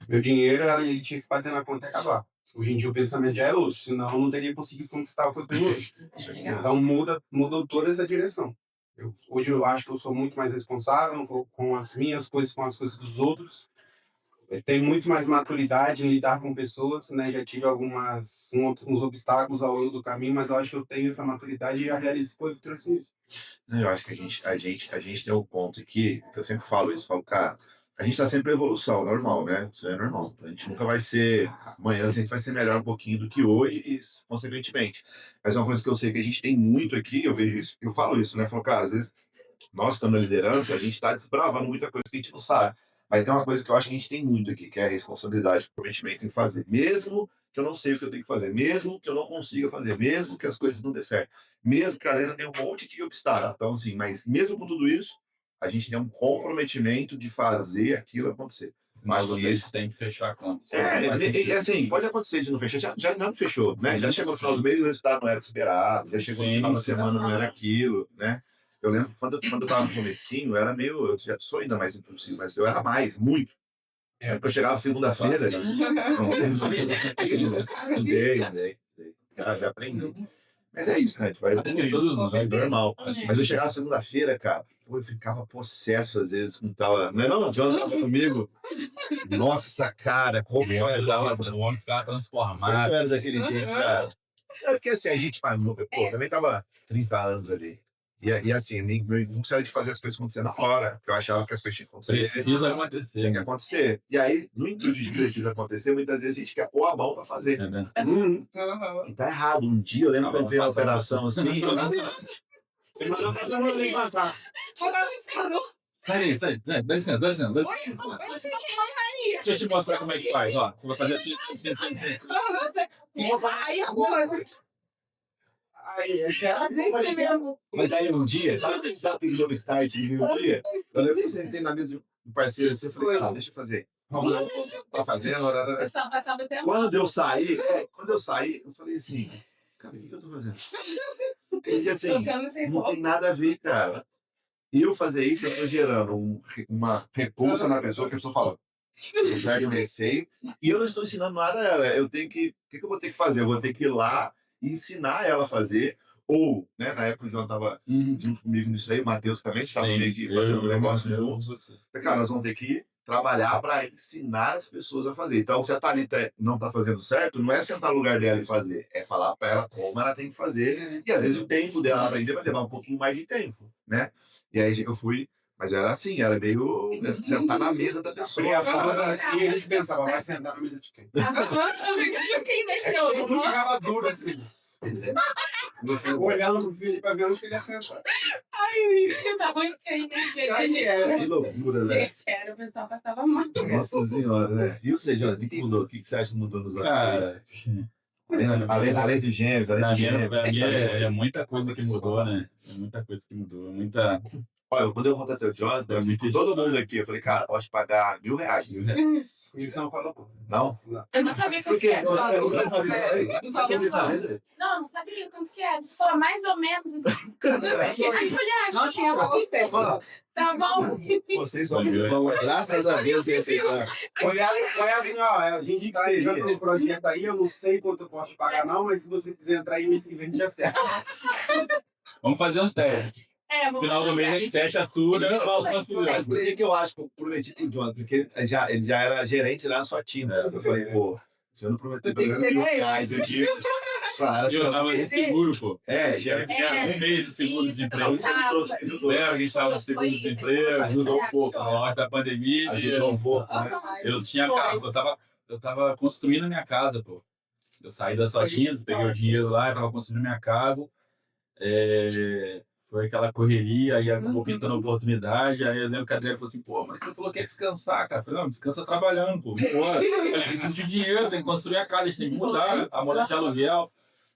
Meu dinheiro ele tinha que bater na conta e acabar. Hoje em dia o pensamento já é outro, senão eu não teria conseguido conquistar o que eu tenho hoje. Então mudou toda essa direção. Hoje eu acho que eu sou muito mais responsável com as minhas coisas, com as coisas dos outros. Eu tenho muito mais maturidade em lidar com pessoas, né? Já tive uns obstáculos ao longo do caminho, mas eu acho que eu tenho essa maturidade e a Realize foi o que trouxe isso. Eu acho que a gente tem um ponto aqui, que eu sempre falo isso, cara, a gente está sempre em evolução, normal, né? Isso é normal. A gente nunca vai ser, amanhã a gente vai ser melhor um pouquinho do que hoje, e consequentemente. Mas uma coisa que eu sei que a gente tem muito aqui, eu vejo isso, eu falo isso, né? Eu falo, cara, às vezes nós estamos na liderança, a gente está desbravando muita coisa que a gente não sabe. Mas tem uma coisa que eu acho que a gente tem muito aqui, que é a responsabilidade, o comprometimento em fazer. Mesmo que eu não sei o que eu tenho que fazer, mesmo que eu não consiga fazer, mesmo que as coisas não dê certo, mesmo que às vezes eu tenha um monte de obstáculos. Então, assim, mas mesmo com tudo isso, a gente tem um comprometimento de fazer aquilo acontecer. Mas Acho que vocês têm que fechar a conta. assim, pode acontecer de não fechar, já não fechou, né? Já chegou no final do mês e o resultado não era o esperado, já chegou no final da semana não era aquilo, né? Eu lembro quando eu tava no comecinho, eu era meio. Eu já sou ainda mais impulsivo, mas eu era mais, muito. Eu chegava segunda-feira. Já aprendi. Mas é isso, né? A gente vai normal. Mas eu chegava segunda-feira, cara, eu ficava possesso às vezes com tal. Não, o John tava comigo. Nossa, cara, como eu era. O homem ficava transformado. Eu era daquele jeito, cara. É porque assim, a gente, também tava 30 anos ali. E assim, não precisava de fazer as coisas acontecer na hora, porque eu achava que as coisas tinham que acontecer. Precisa acontecer. Tem que acontecer. E aí, no intuito de precisa acontecer, muitas vezes a gente quer pôr a mão pra fazer. E tá errado. Um dia eu lembro que eu entrei na operação assim. Você mandou pra não levantar. Sai, dá licença. Deixa eu te mostrar como é que faz, ó. Você vai fazer assim. Aí agora. Mas aí um dia, sabe o que deu um start um dia? Eu lembro que eu sentei na mesa do parceiro assim, eu falei, cara, deixa eu fazer. Vamos lá, tá fazendo? Quando eu saí, eu falei assim, cara, o que eu tô fazendo? Porque assim, não tem nada a ver, cara. Eu fazer isso, eu tô gerando uma repulsa na pessoa, que a pessoa fala, eu certo receio, e eu não estou ensinando nada a ela. Eu tenho que. O que eu vou ter que fazer? Eu vou ter que ir lá e ensinar ela a fazer. Ou, né, na época o João estava junto comigo nisso aí, o Matheus também estava meio que fazendo um negócio juntos. Cara, nós vamos ter que trabalhar para ensinar as pessoas a fazer. Então, se a Thalita não está fazendo certo, não é sentar no lugar dela e fazer, é falar para ela como ela tem que fazer. E às vezes o tempo dela aprender vai levar um pouquinho mais de tempo, né? E aí eu fui, mas eu era assim, era meio sentar na mesa da pessoa. E a falando assim, a gente pensava, vai sentar na mesa de quem? Quem mexeu Eu isso? ficava duro assim, olhando pro Felipe pra ver onde que ele ia sentar. Tá muito quente, Que loucura, né? Sério, o pessoal passava muito. Nossa senhora, né? E você, Jonathan, o que mudou? O que você acha que mudou nos anos? Cara, Além de gêmeos, na além de minha, gêmeos. pra mim é muita coisa que mudou, né? É muita coisa que mudou. Muita. Olha, quando eu contratei o Jonathan, todo mundo aqui, eu falei, cara, pode pagar R$1.000. E você não falou, pô. Não? Eu não sabia Por quanto que quê? era. Eu não sabia. Não sabia você sabe? Não, não sabia quanto que era. Você falou mais ou menos assim. Ai, mulher, Não tinha valor certo. tá bom. Vocês são muito bons. Graças a Deus você aceitar. Foi assim, ó, a gente tá entrando no projeto aí, eu não sei quanto eu posso pagar não, mas se você quiser entrar aí mês que vem, a gente acerta. Vamos fazer um teste. No final do mês a gente fecha tudo e fala só as Mas por que eu acho que eu prometi pro Jonathan? Porque ele já era gerente lá na sua tinta. Eu falei, pô, se eu não prometer pelo menos R$1.000 aqui, Eu tava de seguro, pô. Gerente Tinha um mês de seguro-desemprego. A gente tava no seguro-desemprego. Ajudou um pouco. Na hora da pandemia. Ajudou um pouco, né? Eu tinha casa, eu tava construindo a minha casa, pô. Eu saí das Sotinhas, peguei o dinheiro lá, eu tava construindo a minha casa. Foi aquela correria, aí acabou pintando a oportunidade. Aí eu lembro que a Adriana falou assim: pô, mas você falou que ia descansar, cara. Eu falei: não, descansa trabalhando, pô. Vambora. Eu preciso de dinheiro, tem que construir a casa, a gente tem que mudar a moda de aluguel.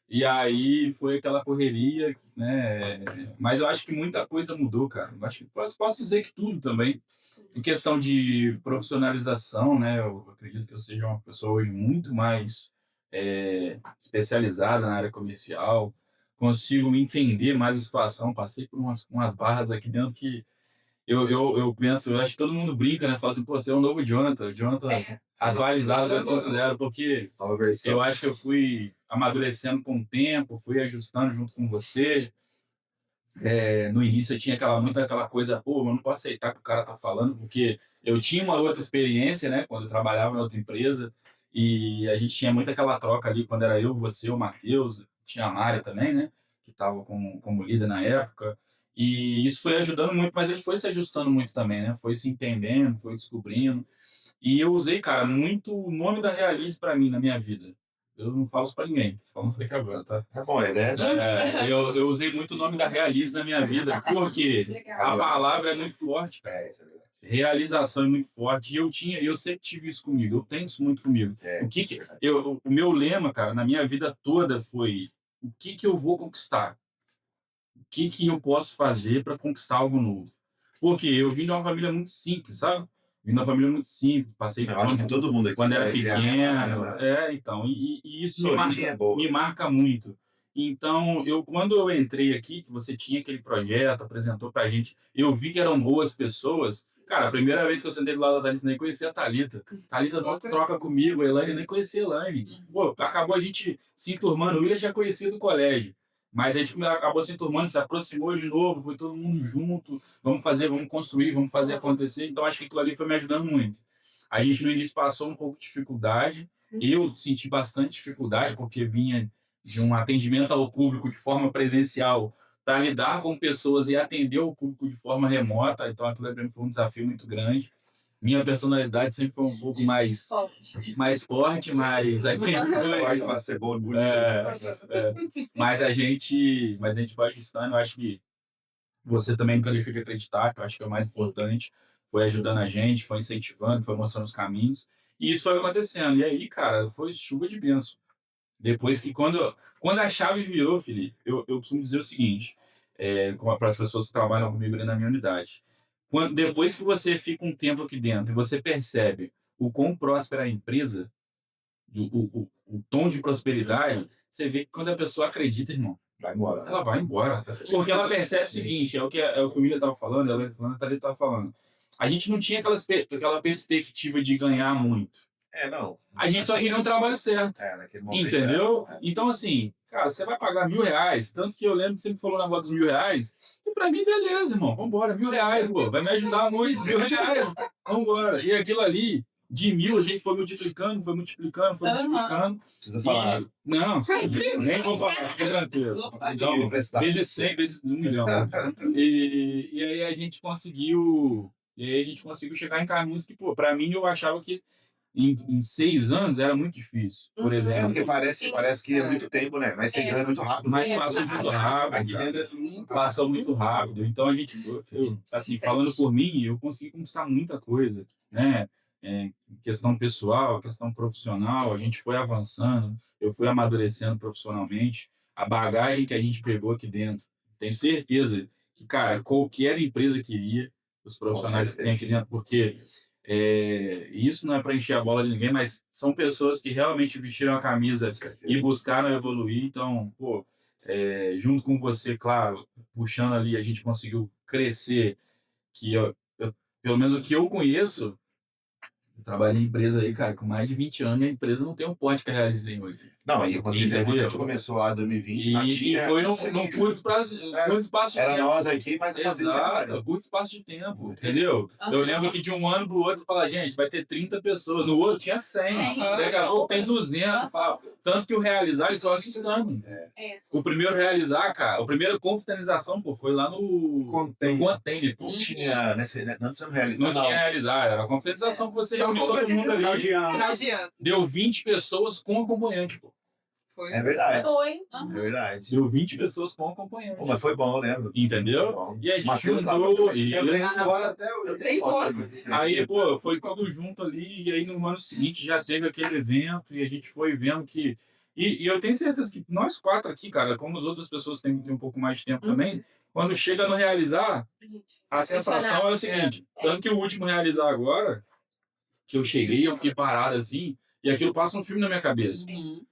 E aí foi aquela correria, né? Mas eu acho que muita coisa mudou, cara. Eu acho que posso dizer que tudo também. Em questão de profissionalização, né? Eu acredito que eu seja uma pessoa hoje muito mais especializada na área comercial. Consigo entender mais a situação. Passei por umas barras aqui dentro que eu penso, eu acho que todo mundo brinca, né? Fala assim, pô, você é um novo Jonathan. O Jonathan atualizado 2.0, porque eu acho que eu fui amadurecendo com o tempo, fui ajustando junto com você. No início eu tinha aquela coisa, pô, eu não posso aceitar o que o cara tá falando, porque eu tinha uma outra experiência, né? Quando eu trabalhava em outra empresa, e a gente tinha muito aquela troca ali, quando era eu, você, o Matheus, tinha a Mária também, né? Que estava como líder na época. E isso foi ajudando muito, mas ele foi se ajustando muito também, né? Foi se entendendo, foi descobrindo. E eu usei, cara, muito o nome da Realize para mim na minha vida. Eu não falo isso para ninguém, só não sei que agora, tá? É bom, né? Eu usei muito o nome da Realize na minha vida, porque a palavra é muito forte, cara. Isso é verdade. Realização é muito forte. E eu sempre tive isso comigo, eu tenho isso muito comigo. O meu lema, cara, na minha vida toda foi: o que eu vou conquistar? O que eu posso fazer para conquistar algo novo? Porque eu vim de uma família muito simples, sabe? Vim de uma família muito simples, passei Eu acho que todo mundo aqui quando era pequeno. Então, e isso me marca muito. Então, quando eu entrei aqui, que você tinha aquele projeto, apresentou pra gente, eu vi que eram boas pessoas. Cara, a primeira vez que eu sentei do lado da Thalita, nem conhecia a Thalita. Thalita não troca comigo, a Elaine nem conhecia a Elaine. Pô, acabou a gente se enturmando, o William já conhecia do colégio. Mas a gente acabou se enturmando, se aproximou de novo, foi todo mundo junto, vamos construir, vamos fazer acontecer. Então, acho que aquilo ali foi me ajudando muito. A gente no início passou um pouco de dificuldade, eu senti bastante dificuldade, porque vinha de um atendimento ao público de forma presencial para lidar com pessoas e atender o público de forma remota. Então, aquilo para mim foi um desafio muito grande. Minha personalidade sempre foi um pouco mais forte, mais forte para ser bom, bonito. Mas a gente vai ajustando. Eu acho que você também nunca deixou de acreditar, que eu acho que é o mais importante. Foi ajudando a gente, foi incentivando, foi mostrando os caminhos. E isso foi acontecendo. E aí, cara, foi chuva de bênção. Depois que quando a chave virou, Felipe, eu costumo dizer o seguinte, para as pessoas que trabalham comigo ali na minha unidade. Depois que você fica um tempo aqui dentro e você percebe o quão próspera é a empresa, o tom de prosperidade, você vê que quando a pessoa acredita, irmão, vai embora. Ela vai embora. Porque ela percebe o seguinte, é o que o William estava falando, a Thalita estava falando. A gente não tinha aquela perspectiva de ganhar muito. Não. A gente só queria um trabalho certo. Naquele momento. Entendeu? Então, assim, cara, você vai pagar R$1.000. Tanto que eu lembro que você me falou na voz dos R$1.000. E pra mim, beleza, irmão. Vambora, R$1.000, pô. Vai me ajudar muito. R$1.000. vambora. E aquilo ali, de 1000, a gente foi multiplicando. Precisa falar. Não, nem vou falar, fica tranquilo. Então, vezes 100, vezes 1 milhão. E aí a gente conseguiu chegar em caminhos que, pô, pra mim eu achava que em 6 anos era muito difícil, por exemplo. Porque parece que é muito tempo, né? Mas 6 anos é muito rápido. Mas passou muito rápido. Passou muito rápido. Então a gente, assim, falando por mim, eu consegui conquistar muita coisa, né? Questão pessoal, questão profissional, a gente foi avançando, eu fui amadurecendo profissionalmente. A bagagem que a gente pegou aqui dentro, tenho certeza que, cara, qualquer empresa queria, os profissionais que tem aqui dentro, porque isso não é para encher a bola de ninguém, mas são pessoas que realmente vestiram a camisa e buscaram evoluir. Então, pô, junto com você, claro, puxando ali, a gente conseguiu crescer, que pelo menos o que eu conheço, eu trabalhei em empresa aí, cara, com mais de 20 anos, e a empresa não tem o porte que eu realizei hoje. Não, e quando a gente começou lá em 2020, e foi num curto espaço de era tempo. nós aqui, mas Exato, curto espaço de tempo, entendeu? Eu lembro que de um ano pro outro você fala, gente, vai ter 30 pessoas, no outro tinha 100, daqui a pouco tem 200, tanto que o realizar, ele foi assustando. O primeiro realizar, cara, a primeira confraternização, pô, foi lá no Container. Não tinha, não tinha realizar, era a confraternização que você reuniu todo mundo ali. Final de ano. Deu 20 pessoas com acompanhante, pô. Foi. É verdade. Foi. É verdade. Deu 20 pessoas com acompanhante. Pô, mas foi bom, eu lembro. Entendeu? Bom. E a gente Matheus juntou. Tem foto. Aí, pô, foi tudo junto ali. E aí no ano seguinte já teve aquele evento. E a gente foi vendo que. E eu tenho certeza que nós 4 aqui, cara, como as outras pessoas têm um pouco mais de tempo também, quando chega no realizar, a sensação é o seguinte: tanto que o último realizar agora, que eu cheguei, eu fiquei parado assim. E aquilo passa um filme na minha cabeça.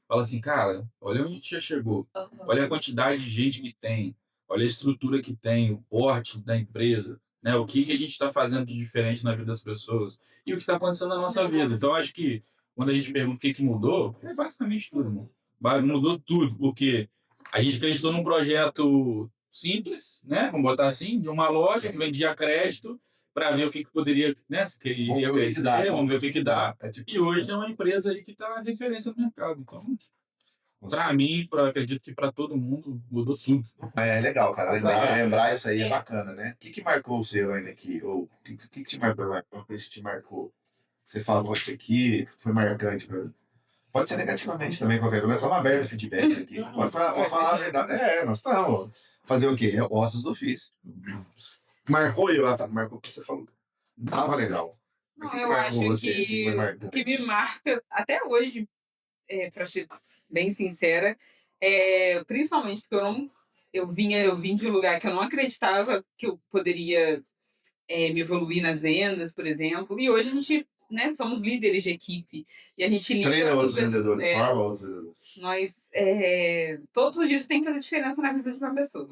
Fala assim, cara, olha onde a gente já chegou. Olha a quantidade de gente que tem. Olha a estrutura que tem, o porte da empresa. Né? O que a gente está fazendo de diferente na vida das pessoas. E o que está acontecendo na nossa vida. Então, acho que quando a gente pergunta o que mudou, é basicamente tudo. Mano. Mudou tudo. Porque a gente acreditou num projeto simples, né? Vamos botar assim, de uma loja que vendia crédito, para ver o que poderia, né? Que iria crescer, vamos ver o que dá. E hoje é uma empresa aí que está a referência no mercado. Então, para mim, acredito que para todo mundo, mudou tudo. É legal, cara. Lembrar isso aí é bacana, né? O que marcou o seu ainda aqui? Ou o que te marcou? O que te marcou? Você falou isso aqui, foi marcante pra mim. Pode ser negativamente também, qualquer coisa. Nós estamos abertos a feedback aqui. Pode falar a verdade. Nós estamos. Fazer o quê? Ossos do ofício. Marcou eu, marcou o que você falou. Tava legal. Não, eu acho que o que me marca até hoje, para ser bem sincera, principalmente porque eu vim de um lugar que eu não acreditava que eu poderia me evoluir nas vendas, por exemplo, e hoje a gente, né, somos líderes de equipe e a gente treina outros vendedores, forma outros vendedores. Nós todos os dias tem que fazer diferença na vida de uma pessoa.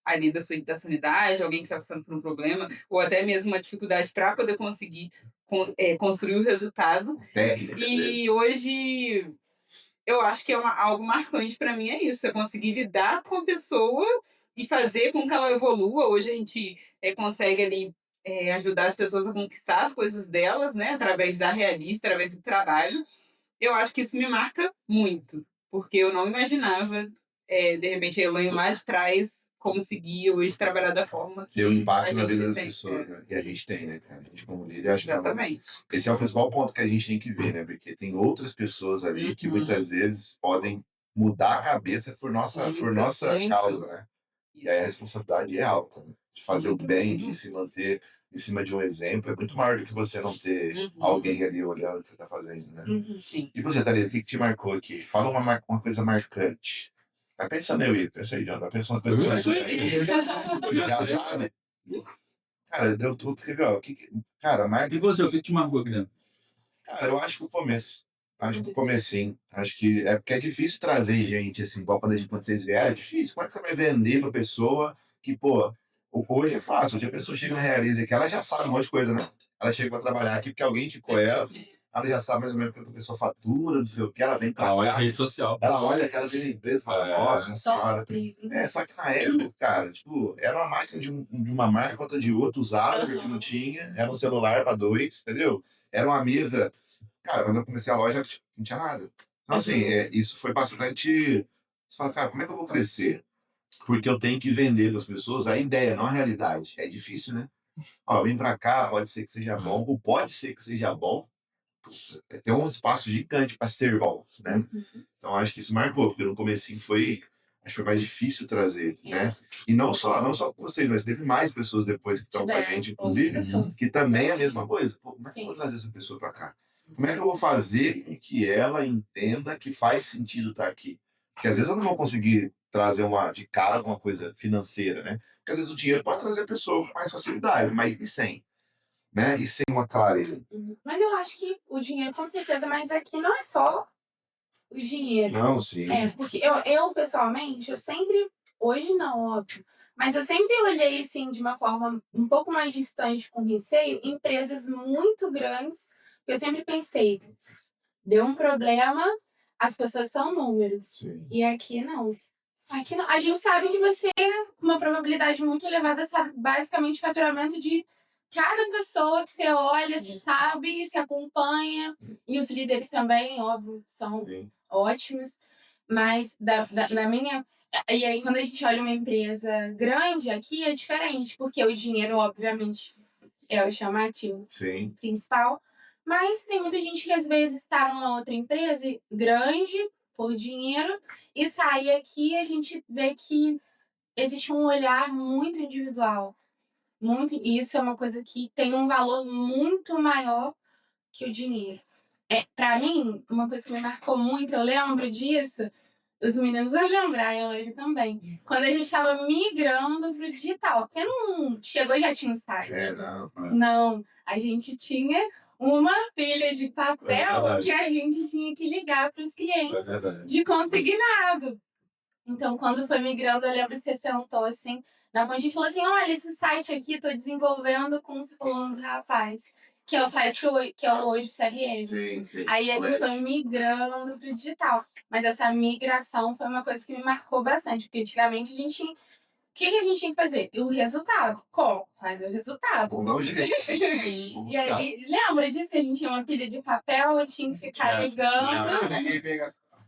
Ali da sua unidade, alguém que está passando por um problema, ou até mesmo uma dificuldade para poder conseguir construir o resultado. E hoje, eu acho que algo marcante para mim é isso, é conseguir lidar com a pessoa e fazer com que ela evolua. Hoje a gente consegue ali ajudar as pessoas a conquistar as coisas delas, né, através da Realista, através do trabalho. Eu acho que isso me marca muito, porque eu não imaginava, de repente, a Elaine lá de trás conseguir hoje trabalhar da forma que ter um impacto na vida das tem, pessoas, né? E a gente tem, né, cara? A gente como líder, acho exatamente. Que esse é o principal ponto que a gente tem que ver, né? Porque tem outras pessoas ali que muitas vezes podem mudar a cabeça por nossa causa, né? E aí a responsabilidade é alta, né? De fazer o bem, de se manter em cima de um exemplo, é muito maior do que você não ter alguém ali olhando o que você está fazendo, né? Sim. E você, Thalita, o que te marcou aqui? Fala uma coisa marcante. Tá pensando eu, pensa aí, John. Tá pensando uma coisa marcante. Já sabe? Cara, deu tudo. Cara, marca. E você, o que te marcou aqui dentro? Cara, eu acho que o começo. Acho que o comecinho. Acho que porque é difícil trazer gente, assim, igual quando vocês vieram, é difícil. Como é que você vai vender pra pessoa que, pô, hoje é fácil. Hoje a pessoa chega na Realiza aqui, ela já sabe um monte de coisa, né? Ela chega pra trabalhar aqui porque alguém indicou ela. ela já sabe mais ou menos quanto a pessoa fatura, não sei o que, ela vem pra Ela olha a cá, rede social. ela olha aquela empresa e fala, nossa senhora. Só que na época, cara, tipo, era uma máquina de uma marca, outra de outra, usada, porque não tinha, era um celular pra 2, entendeu? Era uma mesa. Cara, quando eu comecei a loja, não tinha nada. Então, assim, isso foi bastante. Você fala, cara, como é que eu vou crescer? Porque eu tenho que vender para as pessoas a ideia, não a realidade. É difícil, né? Ó, vem pra cá, pode ser que seja bom, ou pode ser que seja bom. Tem um espaço gigante para ser bom, né? Então acho que isso marcou, porque no comecinho acho que foi mais difícil trazer, né? E não só com vocês, mas teve mais pessoas depois que estão com a gente, inclusive, que também é a mesma coisa. Pô, como é que eu vou trazer essa pessoa para cá? Como é que eu vou fazer com que ela entenda que faz sentido estar aqui? Porque às vezes eu não vou conseguir trazer de cara alguma coisa financeira, né? Porque às vezes o dinheiro pode trazer a pessoa com mais facilidade, mas e sem? Né? E sem uma clareza. Mas eu acho que o dinheiro, com certeza, mas aqui não é só o dinheiro. Não, sim. Porque eu pessoalmente, eu sempre, hoje não, óbvio, mas eu sempre olhei, assim, de uma forma um pouco mais distante, com receio, empresas muito grandes, que eu sempre pensei, deu um problema, as pessoas são números. Sim. E aqui não. Aqui não. A gente sabe que você, com uma probabilidade muito elevada, sabe basicamente o faturamento de cada pessoa que você olha, você sabe, se acompanha. E os líderes também, óbvio, são ótimos. Mas na minha... E aí, quando a gente olha uma empresa grande, aqui é diferente. Porque o dinheiro, obviamente, é o chamativo principal. Mas tem muita gente que, às vezes, está numa outra empresa grande, por dinheiro, e sai aqui e a gente vê que existe um olhar muito individual. E isso é uma coisa que tem um valor muito maior que o dinheiro. Pra mim, uma coisa que me marcou muito, eu lembro disso, os meninos vão lembrar, ele também. Quando a gente estava migrando pro digital, porque não chegou e já tinha um site. Não, a gente tinha uma pilha de papel que a gente tinha que ligar para os clientes de consignado. Então, quando foi migrando, eu lembro que você sentou assim na ponte e falou assim: olha, esse site aqui estou desenvolvendo com o segundo rapaz, que é o site que é hoje o CRM. Aí ele foi migrando para o digital. Mas essa migração foi uma coisa que me marcou bastante, porque antigamente a gente tinha. O que a gente tinha que fazer? O resultado. Como? Faz o resultado. Vamos dar um jeito. E aí, lembra disso? Que a gente tinha uma pilha de papel, eu tinha que ficar ligando.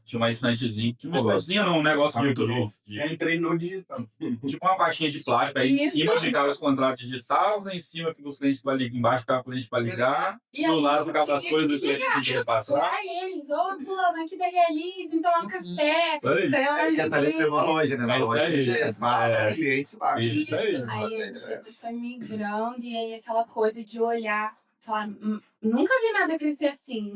Tinha uma estantezinha. Um negócio muito novo. Já entrei no digital. Tipo uma pastinha de plástico. Aí em cima ficavam os contratos digitais, aí em cima ficam os clientes para ligar, embaixo ficava o cliente para ligar. Do lado ficava as coisas do cliente que queria passar. Pra eles, ô, fulano, aqui da Realize, então um café. Isso aí. Já tá ali pela loja, né? Na loja já cliente lá. Isso aí. Aí a gente foi migrando e aí aquela coisa de olhar, falar, nunca vi nada crescer assim,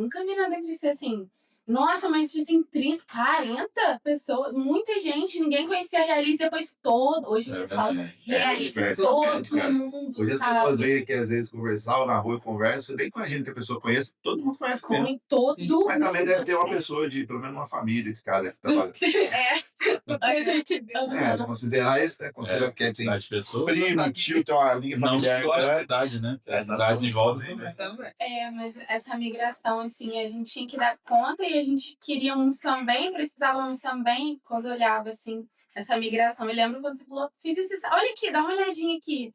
Nossa, mas já tem 30, 40 pessoas, muita gente, ninguém conhecia a Realize, depois hoje eles falam Realize, todo mundo hoje as pessoas vêm aqui às vezes conversar, ou na rua conversam, você nem imagina que a pessoa conhece, todo mundo conhece mesmo. Mas também deve ter uma pessoa de, pelo menos uma família de cada que trabalha. Se considerar isso, né? Considera que tem primo, tio, tem uma linha familiar. Não só a cidade, né? As cidades em volta também. Mas essa migração, assim, a gente tinha que dar conta e a gente queria muito também, precisávamos também, quando eu olhava, assim, essa migração. Eu lembro quando você falou, fiz esse... Olha aqui, dá uma olhadinha aqui.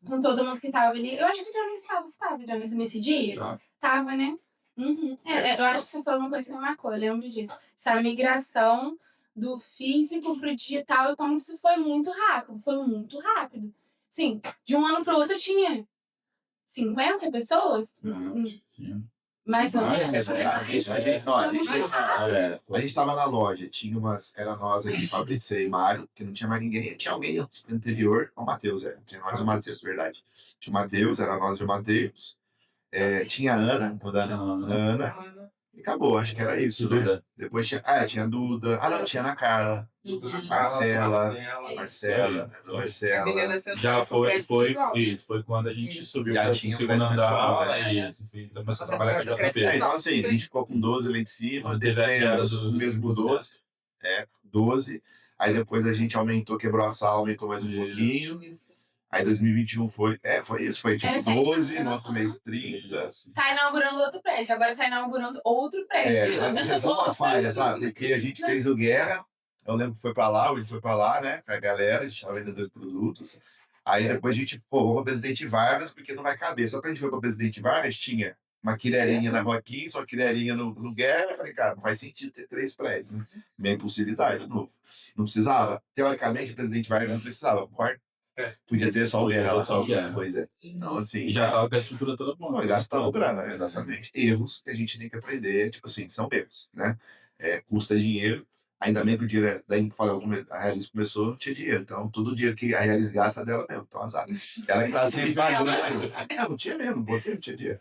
Com todo mundo que tava ali. Eu acho que o Jonathan estava, Jonathan, nesse dia? Tava, né? Eu acho que isso foi uma coisa que me marcou, eu lembro disso. Essa migração do físico pro digital e como isso foi muito rápido. Sim, de um ano pro outro tinha 50 pessoas? Mais ou menos. A gente tava na loja, tinha era nós aqui, Fabrício e Mário, que não tinha mais ninguém. Tinha alguém anterior ao Matheus, tinha nós e o Matheus, verdade. Tinha o Matheus, era nós e o Matheus. Tinha a Ana. E acabou, acho que era isso, né? Depois tinha a Duda. Não, tinha a Ana Carla. Marcela. Já foi quando a gente subiu para o segundo andar. Isso, começou a trabalhar com a JP. Então, assim, a gente ficou com 12 lá em cima, descemos mesmo 12. 12. Aí depois a gente aumentou, quebrou a sala, aumentou mais um pouquinho. Aí 2021 foi isso, foi tipo É, certo. 12, no outro mês 30. Tá inaugurando outro prédio, agora tá inaugurando outro prédio. Mas assim, foi uma falha, sabe? Porque a gente fez o Guerra, eu lembro que foi pra lá, ele foi pra lá, né, com a galera, a gente tava vendendo 2 produtos. Aí depois a gente, vamos pra Presidente Vargas, porque não vai caber. Só que a gente foi pra Presidente Vargas, tinha uma quilerinha na Rua 15, uma quilerinha no Guerra. Eu falei, cara, não faz sentido ter 3 prédios. Né? Minha impulsividade, de novo. Não precisava. Teoricamente, a Presidente Vargas não precisava, concorda? Podia ter só o Guerra lá. Só o Guerra. Pois é. Então, assim. E já tava com a estrutura toda pronta. Nós gastamos grana, exatamente. Erros que a gente tem que aprender, tipo assim, são erros, né? Custa dinheiro. Ainda bem que o dinheiro, daí a Realize começou, não tinha dinheiro. Então, todo o dinheiro que a Realize gasta é dela mesmo. Então, azar. Ela que tá sempre pagando. Não tinha mesmo, botei, não tinha dinheiro.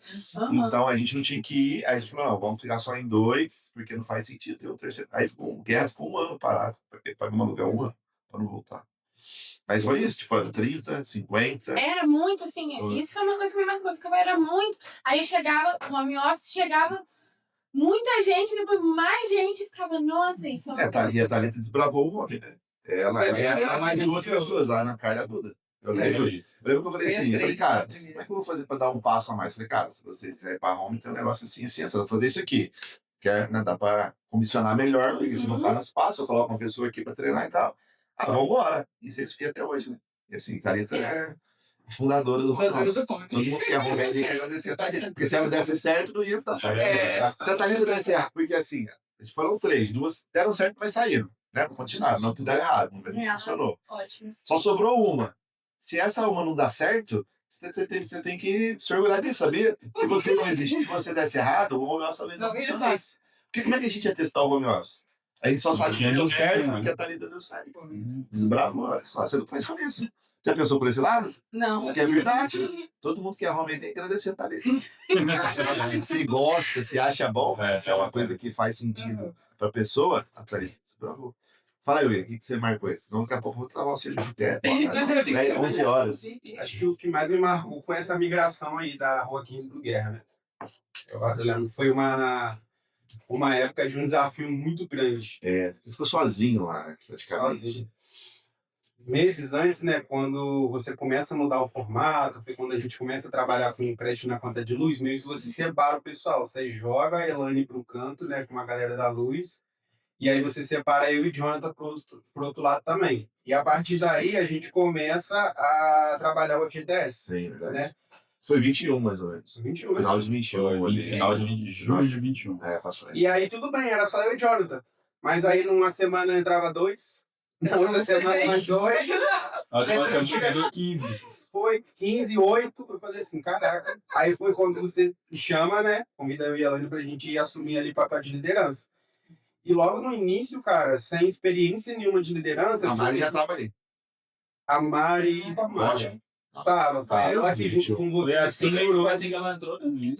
Então, a gente não tinha que ir. Aí a gente falou, não, vamos ficar só em 2, porque não faz sentido ter um terceiro. Aí Guerra ficou 1 ano parado, porque pagou um aluguel 1 ano, pra não voltar. Mas foi isso, tipo, 30, 50. Era muito, assim, isso foi uma coisa que me marcou. Era muito. Aí chegava, o home office chegava muita gente, depois mais gente, ficava, nossa, isso A Thalita desbravou o homem, né? Ela mais 2 pessoas, a Ana Carla e a Duda. Eu lembro que eu falei assim, eu falei, cara, como é que eu vou fazer pra dar um passo a mais? Eu falei, cara, se você quiser ir pra home, tem um negócio assim, você vai fazer isso aqui. Quer, né, dá pra comissionar melhor, porque você não tá no espaço, eu coloco uma pessoa aqui pra treinar e tal. Vambora. E vocês ficam até hoje, né? E assim, Thalita é a fundadora do home office. Todo mundo que é home tem que agradecer a Thalita. Porque se ela desse certo, não ia dar certo. Se a Thalita desse errado, porque assim, a gente foram 3, 2 deram certo, mas saíram. Né? Continuaram, não que deram errado, não funcionou. Ótimo. Só sobrou uma. Se essa uma não dá certo, você tem que se orgulhar disso, sabia? Se você não existir, se você desse errado, o home office talvez não funcionasse. Porque como é que a gente ia testar o home office? A gente só sabe que deu certo porque a Thalita deu certo. Desbravo, olha só, você não pensou nisso. Já pensou por esse lado? Não. Que é verdade. Todo mundo que é homem tem que agradecer a Thalita. Se gosta, se acha bom, se é uma coisa que faz sentido pra pessoa, a Thalita desbravou. Fala aí, Will, o que você marcou isso? Senão daqui a pouco eu vou travar vocês no pé. 11 horas. Acho que o que mais me marcou foi essa migração aí da Rua 15 pro Guerra, né? Eu lembro que foi uma época de um desafio muito grande. Você ficou sozinho lá, né, praticamente. Sozinho. Meses antes, né, quando você começa a mudar o formato, foi quando a gente começa a trabalhar com crédito na conta de luz, meio que você separa o pessoal. Você joga a Elane pro canto, né, com a galera da luz, e aí você separa eu e o Jonathan pro outro lado também. E a partir daí a gente começa a trabalhar o FGTS. Sim, verdade. Né? Foi 21, mais ou menos. 21. Final de 21. Final de julho de 21. Passou aí. E aí tudo bem, era só eu e o Jonathan. Mas aí numa semana entrava 2, na outra semana mais 2. A última semana deu 15. Foi 15, 8, eu falei assim, caraca. Aí foi quando você chama, né? Convida eu e a Elane pra gente assumir ali o papel de liderança. E logo no início, cara, sem experiência nenhuma de liderança... A Mari já tava ali. A Mari... Tava, foi ela que junto com você... Foi assim que ela entrou também.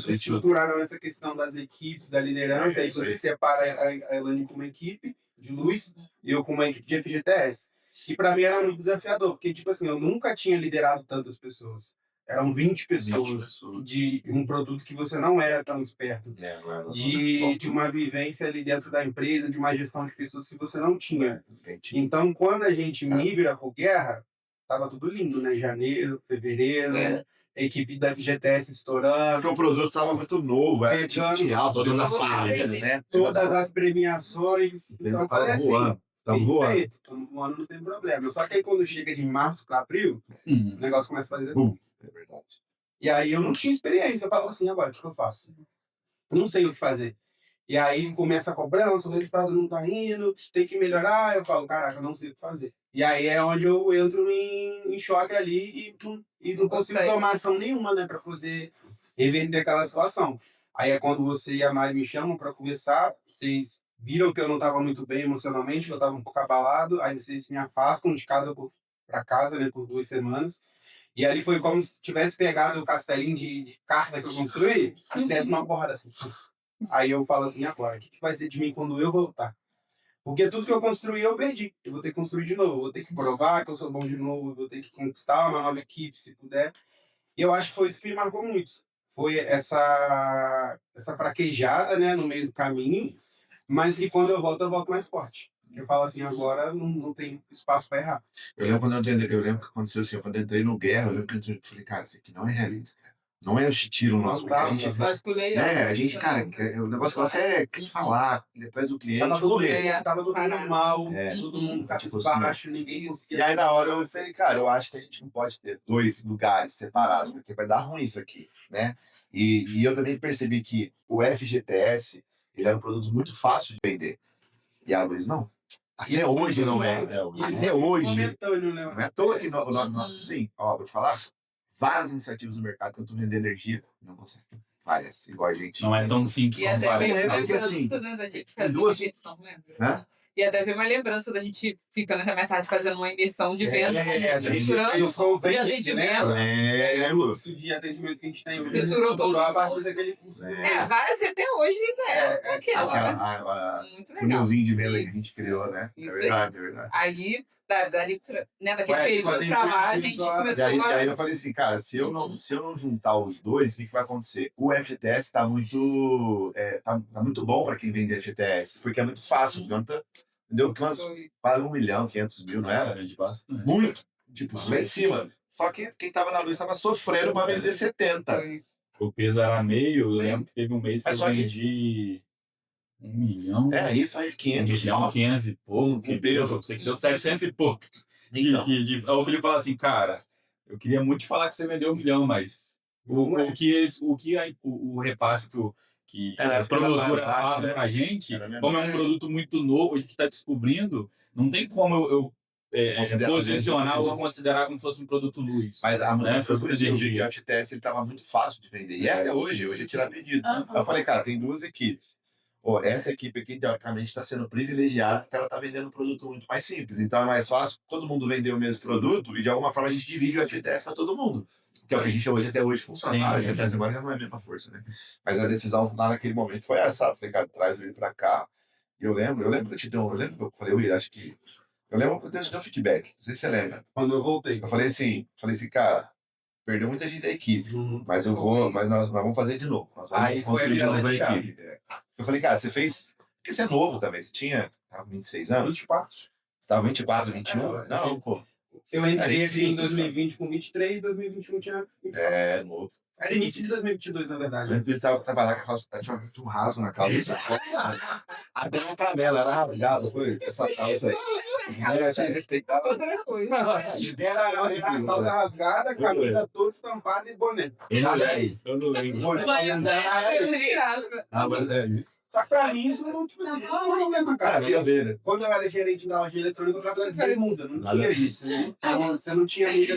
Estruturaram essa questão das equipes, da liderança, aí você separa a Elane com uma equipe de luz e eu com uma equipe de FGTS. E pra mim era muito desafiador, porque, tipo assim, eu nunca tinha liderado tantas pessoas. Eram 20 pessoas de um produto que você não era tão esperto. De uma vivência ali dentro da empresa, de uma gestão de pessoas que você não tinha. Então, quando a gente migra pro Guerra, tava tudo lindo, né? Janeiro, fevereiro, a equipe da FGTS estourando. Porque o produto estava muito novo, era ticket alto, todas as premiações. Então, falei assim, estamos voando, não tem problema. Só que aí quando chega de março para abril, o negócio começa a fazer assim. É verdade. E aí eu não tinha experiência, eu falava assim, agora, o que eu faço? Eu não sei o que fazer. E aí começa a cobrança, o resultado não tá indo, tem que melhorar, eu falo, caraca, eu não sei o que fazer. E aí é onde eu entro em choque ali e não consigo tomar ação nenhuma, né, para poder reverter aquela situação. Aí é quando você e a Mari me chamam para conversar, vocês viram que eu não estava muito bem emocionalmente, que eu estava um pouco abalado, aí vocês me afastam de casa para casa, né, por 2 semanas. E ali foi como se tivesse pegado o castelinho de carta que eu construí e desse uma borda assim. Aí eu falo assim, agora, o que vai ser de mim quando eu voltar? Porque tudo que eu construí eu perdi. Eu vou ter que construir de novo, eu vou ter que provar que eu sou bom de novo, eu vou ter que conquistar uma nova equipe, se puder. E eu acho que foi isso que me marcou muito. Foi essa fraquejada, né, no meio do caminho, mas que quando eu volto mais forte. Eu falo assim, agora não tem espaço para errar. Eu lembro que aconteceu assim, quando eu entrei no Guerra, eu lembro que eu entrei, falei, cara, isso aqui não é realista, cara. Não é o tiro nosso, porque a gente, Basculei. né, a gente, cara, o negócio nosso é falar, atrás do cliente, correr. Tava todo mundo mal, todo mundo tipo, baixo, ninguém conseguia. E aí na hora eu falei, cara, eu acho que a gente não pode ter 2 lugares separados, porque vai dar ruim isso aqui, né? E eu também percebi que o FGTS, ele era um produto muito fácil de vender. E a Luiz, não. Até hoje não é. Até hoje. Não é à toa que sim, ó, vou te falar. Várias iniciativas no mercado tentam vender energia, não consegue. Várias, igual a gente. Não é tão simples E como até bem parece. porque, assim, né, da gente fazer duas- imersão, lembra? Né? E até ver uma lembrança da gente ficando na mensagem fazendo uma imersão de venda, estruturando Eu sou de atendimento. Lu. Isso de atendimento que a gente tem. Estruturou todo a o parte curso. daquele curso. Várias e até hoje ainda é aquela. Muito legal. Funilzinho de venda que a Isso. gente criou, né? Isso É verdade, é verdade. Ali, daquele Ué, período pra lá, a gente E começou aí eu falei assim, cara, se eu não juntar os dois, o que vai acontecer? O FGTS tá muito bom para quem vende FGTS, porque é muito fácil, entendeu? Paga 1.500.000, não era? Vende bastante. Muito, tipo, lá em cima. Só que quem tava na luz tava sofrendo para vender 70. O peso era meio, eu lembro que teve um mês que Mas eu só que- vendi 1 milhão. Isso aí, 500 milhão, 500 e pouco. Com peso. Eu sei que deu 700 e pouco. Então. Aí o Felipe fala assim, cara, eu queria muito te falar que você vendeu 1 milhão, mas o repasse que as produtoras fazem pra gente, como é um produto muito novo, a gente está descobrindo, não tem como eu posicionar ou considerar como se fosse um produto luz. Mas a mudança foi por isso que energia. o FGTS estava muito fácil de vender. E até hoje é tirar pedido. Eu falei, cara, tem 2 equipes. Essa equipe aqui, teoricamente, está sendo privilegiada porque ela está vendendo um produto muito mais simples. Então é mais fácil todo mundo vender o mesmo produto e de alguma forma a gente divide o FGTS para todo mundo. Que é o que a gente até hoje funciona. Sim. O FGTS agora já não é a mesma força, né? Mas a decisão lá naquele momento foi essa. Eu falei, cara, traz ele para cá. E eu lembro que eu te dei eu lembro que eu falei, Will, acho que. Eu lembro que eu te dei um feedback. Não sei se você lembra. Quando eu voltei. Eu falei assim, cara, perdeu muita gente da equipe, mas nós vamos fazer de novo. Nós vamos Aí construir de foi a novo a virada de equipe. Eu falei, cara, você fez. Porque você é novo também. Você tava 26 anos? 24. Você tava 24, 21? Não, pô. Eu entrei aqui em 25, 2020 com 23, 2021 tinha. É, novo. Era início de 2022, na Eu verdade. lembro que ele tava trabalhando com a calça, tinha um rasgo na calça. Até a canela era rasgada, foi? Essa calça aí. Eu tinha respeitado. outra coisa. Era a calça rasgada, camisa toda estampada e boné. Eu não lembro. Boné. Mas é isso. Só que pra mim isso não, tipo assim, não é um problema, cara. Ia ver, né? Quando eu era gerente da loja eletrônica, eu trabalhava de bermuda, não Nada tinha a ver. isso, né? Então, você não tinha muito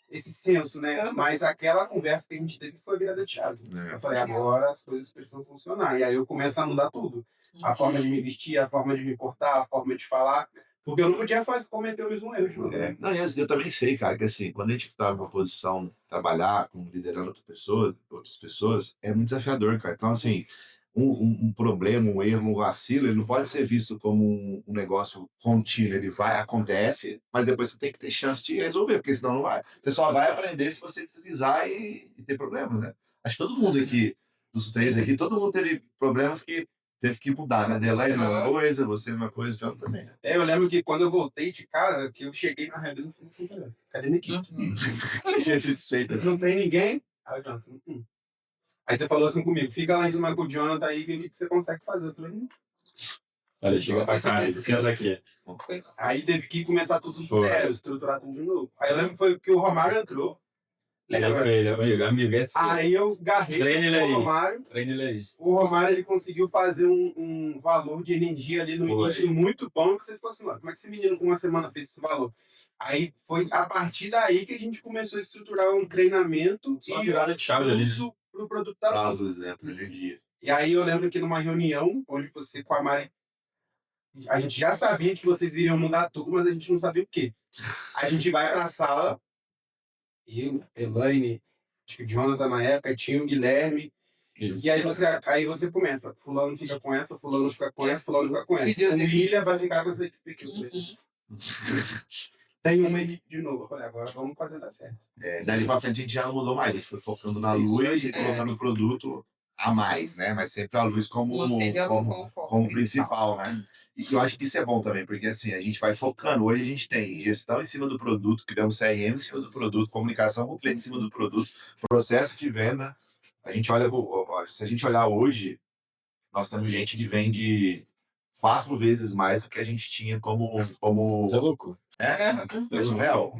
esse senso, né? Mas aquela conversa que a gente teve foi virada de chave. Eu falei, agora as coisas precisam funcionar. E aí eu começo a mudar tudo. A forma de me vestir, a forma de me portar, a forma de falar. Porque eu não podia cometer o mesmo erro de novo. Não, e assim, eu também sei, cara, que assim, quando a gente tá numa posição, trabalhar, liderando outras pessoas, é muito desafiador, cara. Então, assim, um problema, um erro, um vacilo, ele não pode ser visto como um negócio contínuo. Ele acontece, mas depois você tem que ter chance de resolver, porque senão não vai. Você só vai aprender se você deslizar e ter problemas, né? Acho que todo mundo aqui, dos 3 aqui, todo mundo teve problemas que teve que mudar, né? Delaine é uma coisa, você é uma coisa, John também, né? Eu lembro que quando eu voltei de casa, que eu cheguei na realização, eu falei assim, cadê minha equipe? Tinha sido desfeita. Não tem ninguém? Aí o Jonathan, Aí você falou assim comigo, fica lá em cima com o Jonathan aí e vê o que você consegue fazer. Eu falei, Olha, chega pra cá, senta aqui. Aí teve que começar tudo do zero, estruturar tudo de novo. Aí eu lembro que foi que o Romário entrou. Lembra? Amigo, é seu. Aí eu garrei Treine ele o aí. Romário. Treine ele aí. O Romário ele conseguiu fazer um valor de energia ali no início muito bom, que você ficou assim, como é que esse menino com uma semana fez esse valor? Aí foi a partir daí que a gente começou a estruturar um treinamento Só virada de chave ali. fluxo pro produto da luz. Prazos, né? Por energia. E aí eu lembro que numa reunião, onde você com a Mari, a gente já sabia que vocês iriam mudar tudo, mas a gente não sabia o quê. A gente vai pra sala, eu, Elaine, acho que o Jonathan na época, tinha o Guilherme, e aí você começa, fulano fica com essa, fulano fica com essa, fulano fica com essa. O William vai ficar com essa equipe aqui. Tem uma equipe de novo. Eu falei, agora vamos fazer dar certo. Dali pra frente a gente já não mudou mais, a gente foi focando na luz e colocando o produto a mais, né? Mas sempre a luz como principal, né? E eu acho que isso é bom também, porque assim, a gente vai focando. Hoje a gente tem gestão em cima do produto, criamos CRM em cima do produto, comunicação com o cliente em cima do produto, processo de venda. A gente olha, se a gente olhar hoje, nós temos gente que vende 4 vezes mais do que a gente tinha como... Isso é louco. É surreal.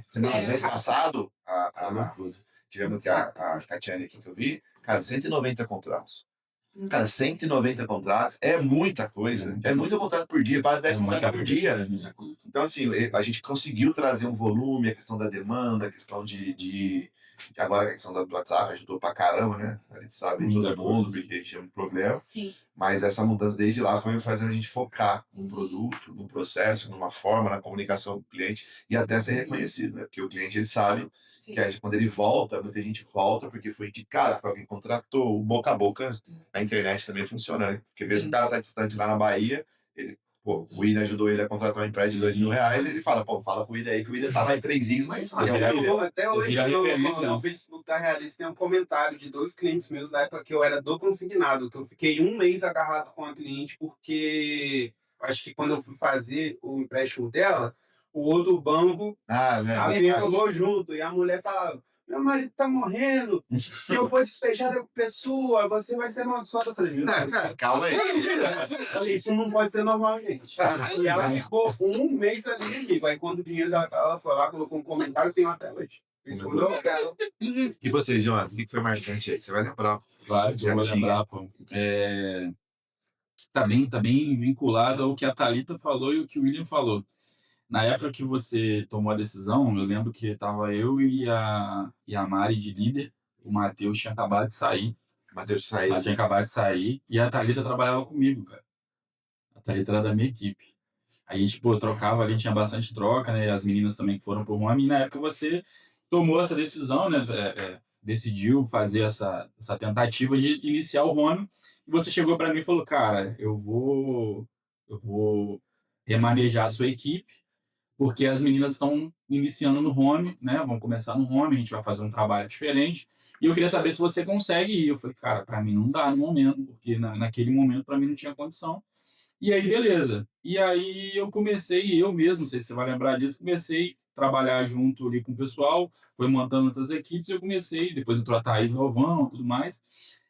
Mês passado, loucura. tivemos aqui a Tatiane aqui que eu vi, cara, 190 contratos. Cara, 190 contratos é muita coisa. É muito contrato por dia, quase 10 contratos por dia. Então, assim, a gente conseguiu trazer um volume, a questão da demanda, a questão agora a questão do WhatsApp ajudou pra caramba, né? A gente sabe todo mundo, porque a gente tinha um problema. Sim. Mas essa mudança desde lá foi fazendo a gente focar num produto, num processo, numa forma, na comunicação com o cliente e até ser reconhecido, né? Porque o cliente, ele sabe que quando ele volta, muita gente volta porque foi indicado, porque alguém contratou, o boca a boca na internet também funciona, né? Porque mesmo o cara tá distante lá na Bahia, o William ajudou ele a contratar uma empresa de R$2.000, ele fala, fala com o William aí, que o William tá lá em 3 dias, mas até hoje no Facebook da Realista tem um comentário de 2 clientes meus da época que eu era do consignado, que eu fiquei 1 mês agarrado com a cliente, porque acho que quando eu fui fazer o empréstimo dela, o outro banco pegou junto, e a mulher falava, meu marido tá morrendo, se eu for despejada com pessoa, você vai ser amaldiçoada. Eu falei, meu Deus, calma aí. Isso não pode ser normal, gente. E ela ficou 1 mês ali comigo. Aí quando o dinheiro ela foi lá, colocou um comentário, tem até hoje. E você, Jonathan, o que foi marcante aí? Você vai lembrar? Claro que eu vou lembrar, pô. Tá bem vinculado ao que a Thalita falou e o que o William falou. Na época que você tomou a decisão, eu lembro que estava eu e a Mari de líder, o Matheus tinha acabado de sair. Ela tinha acabado de sair e a Thalita trabalhava comigo, cara. A Thalita era da minha equipe. Aí a gente, trocava ali, tinha bastante troca, né? As meninas também que foram pro Home. E na época você tomou essa decisão, né? Decidiu fazer essa tentativa de iniciar o Home. E você chegou para mim e falou, cara, eu vou remanejar a sua equipe, porque as meninas estão iniciando no Home, né? Vão começar no Home, a gente vai fazer um trabalho diferente. E eu queria saber se você consegue ir. Eu falei, cara, para mim não dá no momento, porque naquele momento para mim não tinha condição. E aí, beleza. E aí eu comecei, eu mesmo, não sei se você vai lembrar disso, comecei a trabalhar junto ali com o pessoal, foi montando outras equipes, e eu comecei, depois entrou a Thaís Galvão e tudo mais,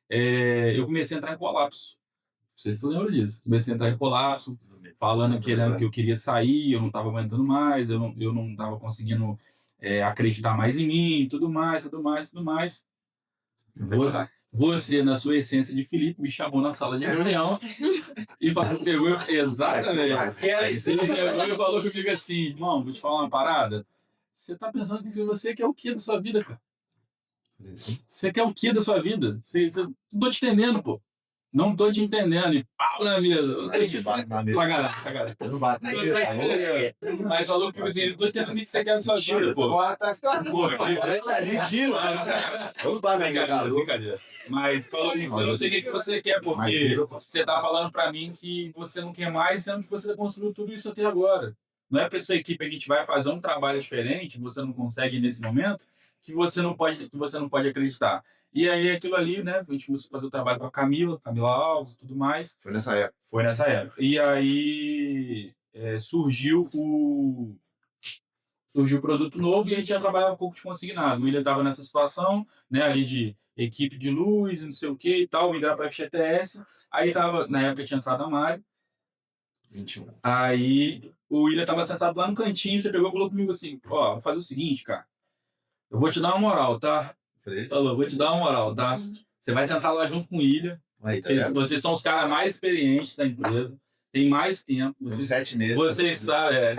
eu comecei a entrar em colapso. Não sei se você lembra disso. Comecei a entrar em colapso, falando que eu queria sair, eu não estava aguentando mais, eu não estava conseguindo acreditar mais em mim, tudo mais. Você, na sua essência de Felipe, me chamou na sala de reunião e pegou exatamente. Você pegou e falou comigo assim, irmão, vou te falar uma parada. Você tá pensando que você quer o que da sua vida, cara? Você quer o que da sua vida? Não tô te entendendo, pô. Não tô te entendendo. E pau na mesa. Eu não bato na mesa. Mas falou comigo assim, não tô entendendo o que você quer da sua vida, pô. Eu não bato na mesa. Brincadeira. Mas falou comigo, eu não sei o que você quer, porque você tá falando pra mim que você não quer mais, sendo que você construiu tudo isso até agora. Não é porque a sua equipe a gente vai fazer um trabalho diferente, você não consegue nesse momento, que você não pode acreditar. E aí aquilo ali, né, a gente começou a fazer o trabalho com a Camila Alves e tudo mais. Foi nessa época. E aí surgiu o produto novo e a gente já trabalhava um pouco de consignado. O William estava nessa situação, né, ali de equipe de luz, não sei o que e tal, migrar para FGTS. Aí na época tinha entrado a Mari. 21. Aí o William estava sentado lá no cantinho, você pegou e falou comigo assim, vou fazer o seguinte, cara, eu vou te dar uma moral, tá? Falou, vou te dar uma moral, tá? Você vai sentar lá junto com o William. Vocês são os caras mais experientes da empresa. Tem mais tempo. 7 meses. Vocês sabem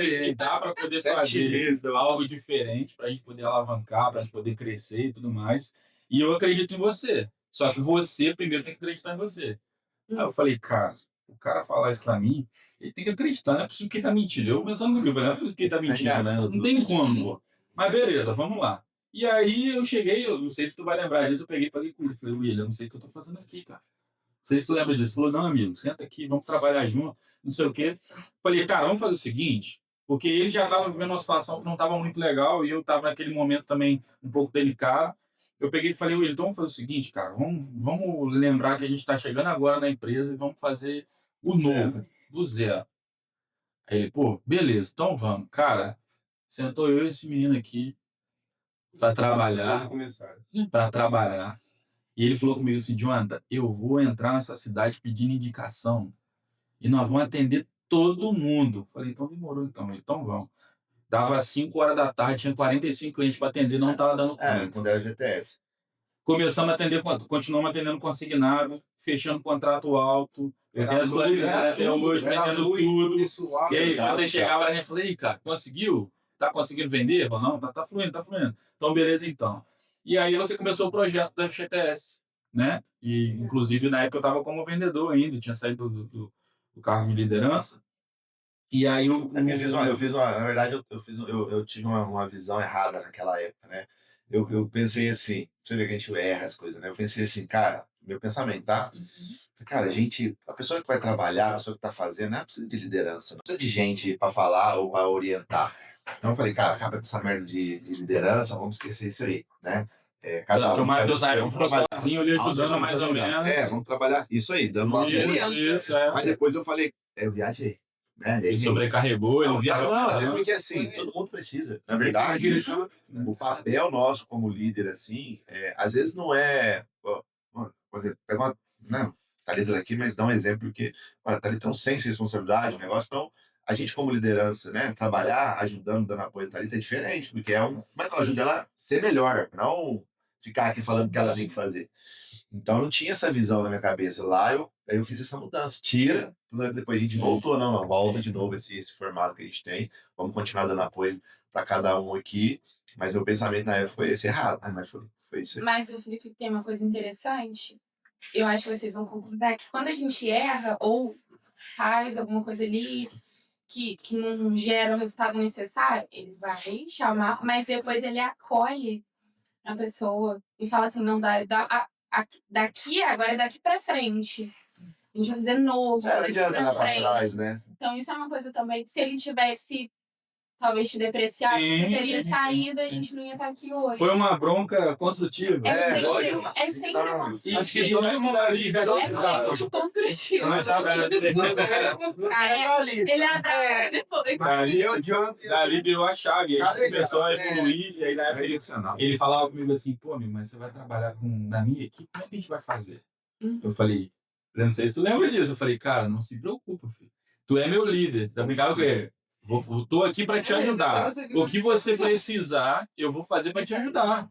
que dá para poder fazer algo diferente, para a gente poder alavancar, para a gente poder crescer e tudo mais. E eu acredito em você. Só que você primeiro tem que acreditar em você. Aí eu falei, cara, o cara falar isso pra mim, ele tem que acreditar, não é possível que ele tá mentindo. Eu pensando comigo, não é possível que ele tá mentindo. Não tem como, pô. Mas beleza, vamos lá. E aí eu cheguei, eu não sei se tu vai lembrar disso, eu peguei e falei com ele, William, eu não sei o que eu tô fazendo aqui, cara. Não sei se tu lembra disso. Ele falou, não, amigo, senta aqui, vamos trabalhar junto, não sei o quê. Falei, cara, vamos fazer o seguinte, porque ele já tava vivendo uma situação que não tava muito legal e eu tava naquele momento também um pouco delicado. eu peguei e falei, William, então vamos fazer o seguinte, cara, vamos lembrar que a gente tá chegando agora na empresa e vamos fazer o novo, do zero. Aí ele, pô, beleza, então vamos. Cara, sentou eu e esse menino aqui pra trabalhar. E ele falou comigo assim, Jonathan, eu vou entrar nessa cidade pedindo indicação e nós vamos atender todo mundo. Falei, então demorou então vamos. Dava 5 horas da tarde, tinha 45 clientes para atender, não estava dando conta. Quando era GTS. Começamos a atender, continuamos atendendo consignado, fechando contrato alto, até hoje, vendendo tudo. E aí, você chegava lá e falei, cara, conseguiu? Tá conseguindo vender? Falei, não, tá fluindo. Então, beleza, então. E aí você começou o projeto da FGTS, né? E, inclusive, na época eu estava como vendedor ainda, tinha saído do cargo de liderança. E aí eu tive uma visão errada naquela época, né? Eu pensei assim, você vê que a gente erra as coisas, né? Eu pensei assim, cara, meu pensamento, tá? Cara, a pessoa que vai trabalhar, a pessoa que tá fazendo, não precisa de liderança, não precisa de gente para falar ou para orientar. Então eu falei, cara, acaba com essa merda de liderança, vamos esquecer isso aí, né? Vamos ficar sozinho ali ajudando mais ou menos. Vamos trabalhar isso aí, dando uma ajuda. Mas depois eu falei, eu viajei. Ele sobrecarregou. Porque assim, todo mundo precisa. Na verdade, o papel nosso como líder, assim, às vezes não é. Por exemplo, pega uma. Não, Thalita daqui, mas dá um exemplo, porque a Thalita tem um senso de responsabilidade, o negócio, então, a gente como liderança, né, trabalhar, ajudando, dando apoio a Thalita é diferente, porque como é que eu ajudo ela a ser melhor, não ficar aqui falando o que ela tem que fazer. Então, eu não tinha essa visão na minha cabeça. Lá, eu fiz essa mudança. Tira, depois a gente voltou. Não, volta de novo esse formato que a gente tem. Vamos continuar dando apoio para cada um aqui. Mas meu pensamento na época foi esse errado. Mas foi isso aí. Mas o Felipe tem uma coisa interessante. Eu acho que vocês vão concordar que quando a gente erra ou faz alguma coisa ali que não gera o resultado necessário, ele vai chamar, mas depois ele acolhe a pessoa e fala assim, não, daqui, agora é daqui pra frente. A gente vai fazer novo, daqui pra frente. Né? Então isso é uma coisa também que se ele tivesse talvez te depreciado, você teria saído e a gente não ia estar aqui hoje. Foi uma bronca construtiva. É sempre uma. Acho que todo mundo ali é sempre construtivo. Ele abraça depois. Dali virou a chave. Aí começou a evoluir. E aí na época ele falava comigo assim, pô, mas você vai trabalhar na minha equipe, como é que a gente vai fazer? Eu falei, não sei se tu lembra disso. Eu falei, cara, não se preocupa, filho. Tu é meu líder. Tá brincando com ele? Tô aqui para te ajudar. O que você precisar, eu vou fazer para te ajudar.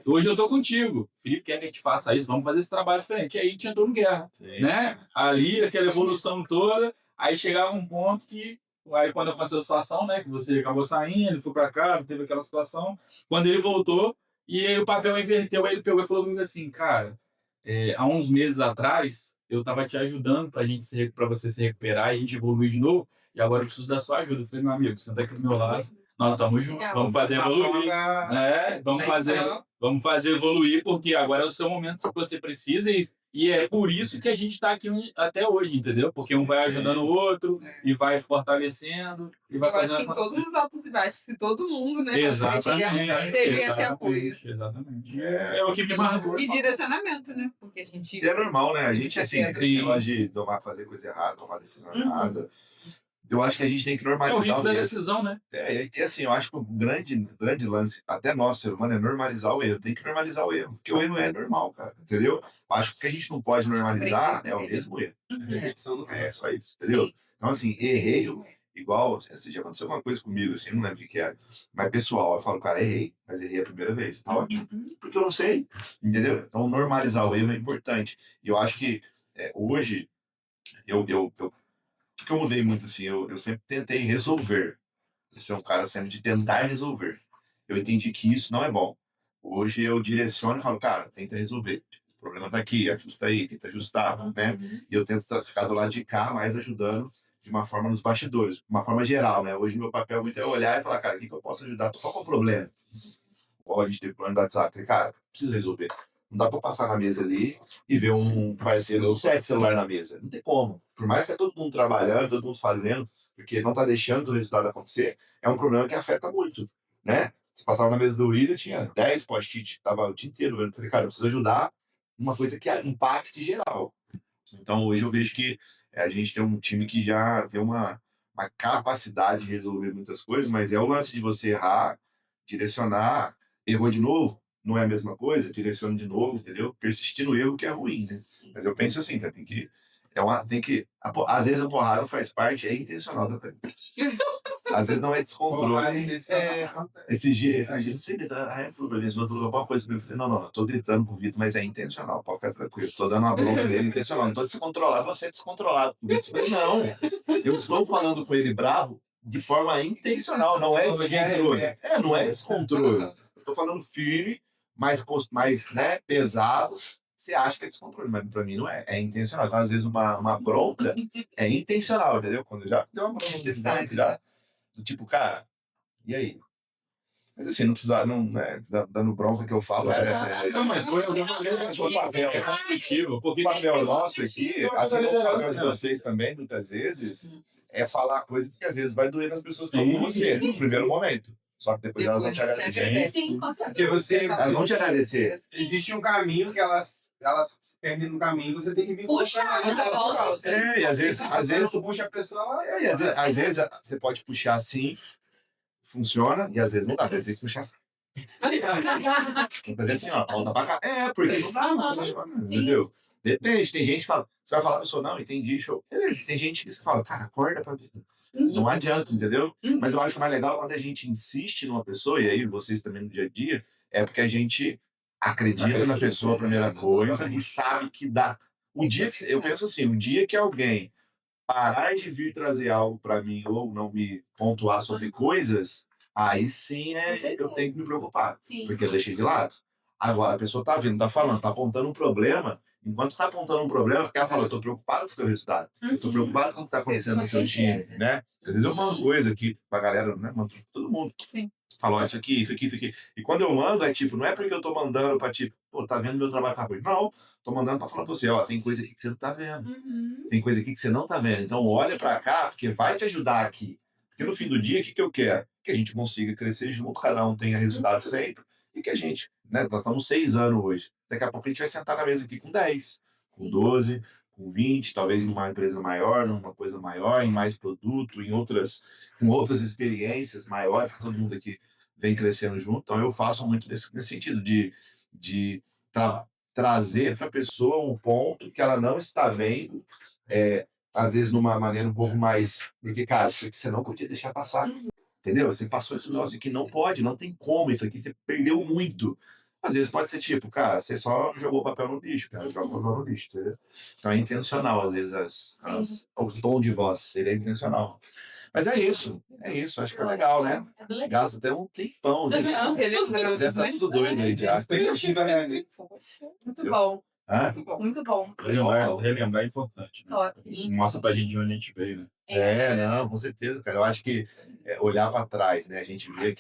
Hoje eu tô contigo. Felipe quer que a gente faça isso, vamos fazer esse trabalho diferente. E aí a gente entrou no guerra. Né? Ali, aquela evolução toda, aí chegava um ponto que, aí quando aconteceu a situação, né, que você acabou saindo, ele foi para casa, teve aquela situação, quando ele voltou, e aí o papel inverteu, aí ele pegou e falou comigo assim, cara, há uns meses atrás, eu tava te ajudando para você se recuperar e a gente evoluir de novo, e agora eu preciso da sua ajuda. Eu falei, meu amigo, você tá aqui do meu lado, nós estamos juntos, vamos fazer evoluir. Vamos fazer evoluir, porque agora é o seu momento que você precisa, e é por isso que a gente está aqui até hoje, entendeu? Porque um vai ajudando o outro, e vai fortalecendo, e vai fazendo. Eu acho que em todos os altos e baixos, se todo mundo, né? Exatamente. Teria esse apoio. Exatamente. É o que me marcou. E direcionamento, né? Porque a gente. É normal, né? A gente, assim, esse negócio de fazer coisa errada, tomar decisão errada. Eu acho que a gente tem que normalizar. É o risco da decisão, né? E assim, eu acho que o grande lance, até nós, ser humano, é normalizar o erro. Tem que normalizar o erro, porque o erro é normal, cara, entendeu? Eu acho que o que a gente não pode normalizar é o mesmo erro. É só isso, entendeu? Então, assim, errei, igual, assim, já aconteceu alguma coisa comigo, assim, não lembro o que era. Mas, pessoal, eu falo, cara, errei, mas errei a primeira vez, tá ótimo. Porque eu não sei, entendeu? Então, normalizar o erro é importante. E eu acho que hoje, o que eu mudei muito, assim, eu sempre tentei resolver. Eu sou um cara sempre de tentar resolver. Eu entendi que isso não é bom. Hoje eu direciono e falo, cara, tenta resolver. O problema tá aqui, ajusta aí, tenta ajustar, né? E eu tento ficar do lado de cá, mais ajudando de uma forma nos bastidores, de uma forma geral, né? Hoje meu papel muito é olhar e falar, cara, o que eu posso ajudar? Qual é o problema? Ou a gente tem plano do WhatsApp, cara, preciso resolver. Não dá pra passar na mesa ali e ver um parceiro, ou 7 celulares na mesa. Não tem como. Por mais que é todo mundo trabalhando, todo mundo fazendo, porque não tá deixando o resultado acontecer, é um problema que afeta muito, né? Você passava na mesa do William, tinha 10 post-it, tava o dia inteiro vendo. Falei, cara, eu preciso ajudar uma coisa que impacte geral. Então, hoje eu vejo que a gente tem um time que já tem uma capacidade de resolver muitas coisas, mas é o lance de você errar, direcionar, errou de novo, não é a mesma coisa, direciona de novo, entendeu? Persistir no erro que é ruim, né? Mas eu penso assim, cara, às vezes a porrada faz parte, é intencional da frente. Às vezes não é descontrole. Esses dias, não sei, a falou pra mim, falou alguma coisa pra mim, eu falei, não, eu tô gritando com o Vitor, mas é intencional, pode ficar tranquilo, tô dando uma bronca nele, intencional, não tô descontrolado, você é descontrolado com o Vitor. Eu falei, não, eu estou falando com ele bravo de forma intencional, não é descontrole. Não é descontrole. Eu tô falando firme, mais né, pesado. Você acha que é descontrole, mas pra mim não é. É intencional. Então, às vezes, uma bronca é intencional, entendeu? Quando já deu uma bronca, já, do tipo, cara, e aí? Mas assim, não precisa, não, né, dando bronca que eu falo, Não, mas foi o papel. É construtivo. Porque o papel nosso aqui, assim como o papel de vocês também, muitas vezes, é falar coisas que às vezes vai doer nas pessoas que estão com você, no primeiro momento. Só que depois elas vão te agradecer. Sim, com certeza. Porque Elas vão te agradecer. existe um caminho que elas se perdem no caminho, você tem que vir Puxa, E às vezes puxa a pessoa. e às vezes você pode puxar assim, funciona, e às vezes não dá. Às vezes tem que puxar assim. Tem que fazer assim, ó, volta pra cá. Porque não dá, não funciona, entendeu? Depende, tem gente que fala, você vai falar pra pessoa, não, entendi, show. Beleza, tem gente que fala, cara, acorda pra vida. Não adianta, entendeu? Mas eu acho mais legal quando a gente insiste numa pessoa, e aí vocês também no dia a dia, é porque a gente acredita na pessoa a primeira coisa e sabe que dá. Eu penso assim, o dia que alguém parar de vir trazer algo para mim ou não me pontuar sobre coisas, aí sim eu tenho que me preocupar, porque eu deixei de lado. Agora a pessoa tá vindo, tá falando, tá apontando um problema, enquanto tá apontando um problema, porque ela fala, eu tô preocupado com o teu resultado, eu tô preocupado com o que tá acontecendo no seu time, né? Às vezes eu mando coisa aqui pra galera, né? Mando pra todo mundo. Sim. Fala, ó, isso aqui. E quando eu mando, é tipo, não é porque eu tô mandando pra tipo, pô, tá vendo meu trabalho tá ruim. Não, tô mandando pra falar pra você, ó, tem coisa aqui que você não tá vendo. Tem coisa aqui que você não tá vendo. Então olha pra cá, porque vai te ajudar aqui. Porque no fim do dia, o que eu quero? Que a gente consiga crescer junto, cada um tenha resultado sempre. E que a gente, né, nós estamos 6 anos hoje. Daqui a pouco a gente vai sentar na mesa aqui com 10, com 12, com 20, talvez em uma empresa maior, numa coisa maior, em mais produto, com outras experiências maiores, que todo mundo aqui vem crescendo junto. Então eu faço muito nesse sentido de trazer para a pessoa um ponto que ela não está vendo, às vezes numa maneira um pouco mais... Porque, cara, isso aqui você não podia deixar passar. Entendeu? Você passou esse negócio aqui, não pode, não tem como, isso aqui você perdeu muito. Às vezes pode ser tipo, cara, você só jogou papel no lixo, cara, joga papel no lixo, entendeu? Então é intencional, às vezes, o tom de voz, ele é intencional. Mas é isso, acho que é legal, né? Gasta até um tempão, né? Deve estar tudo doido aí já. Muito bom. Muito bom. Relembrar é importante. Né? Mostra pra gente de onde a gente veio, né? Não, com certeza, cara. Eu acho que olhar para trás, né? A gente vê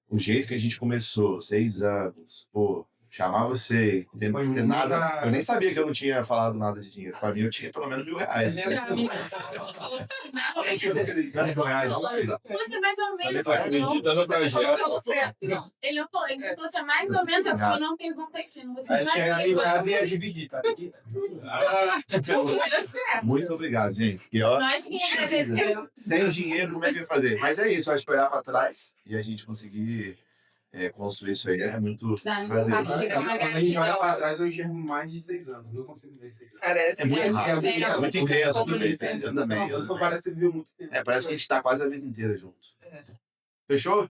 o jeito que a gente começou, 6 anos, pô, chamar você, não tem nada. Eu nem sabia que eu não tinha falado nada de dinheiro. Para mim, eu tinha pelo menos R$1.000. Mais ou menos. Acreditando pra gente. Ele não falou, ele falou assim, mais ou menos, eu não perguntei, você Aí chega em casa e ia dividir, tá? Muito obrigado, gente. E, ó, nós que agradecemos. Sem dinheiro, como é que vai fazer? Mas é isso, acho que olhar para trás e a gente conseguir construir isso aí é muito prazeroso. Quando a gente olha para trás, eu enxergo mais de 6 anos. Não consigo ver 6 anos. Parece É muito rápido. É muito intenso também. Eu também. Parece que viveu muito tempo. Parece que a gente está quase a vida inteira junto. Fechou?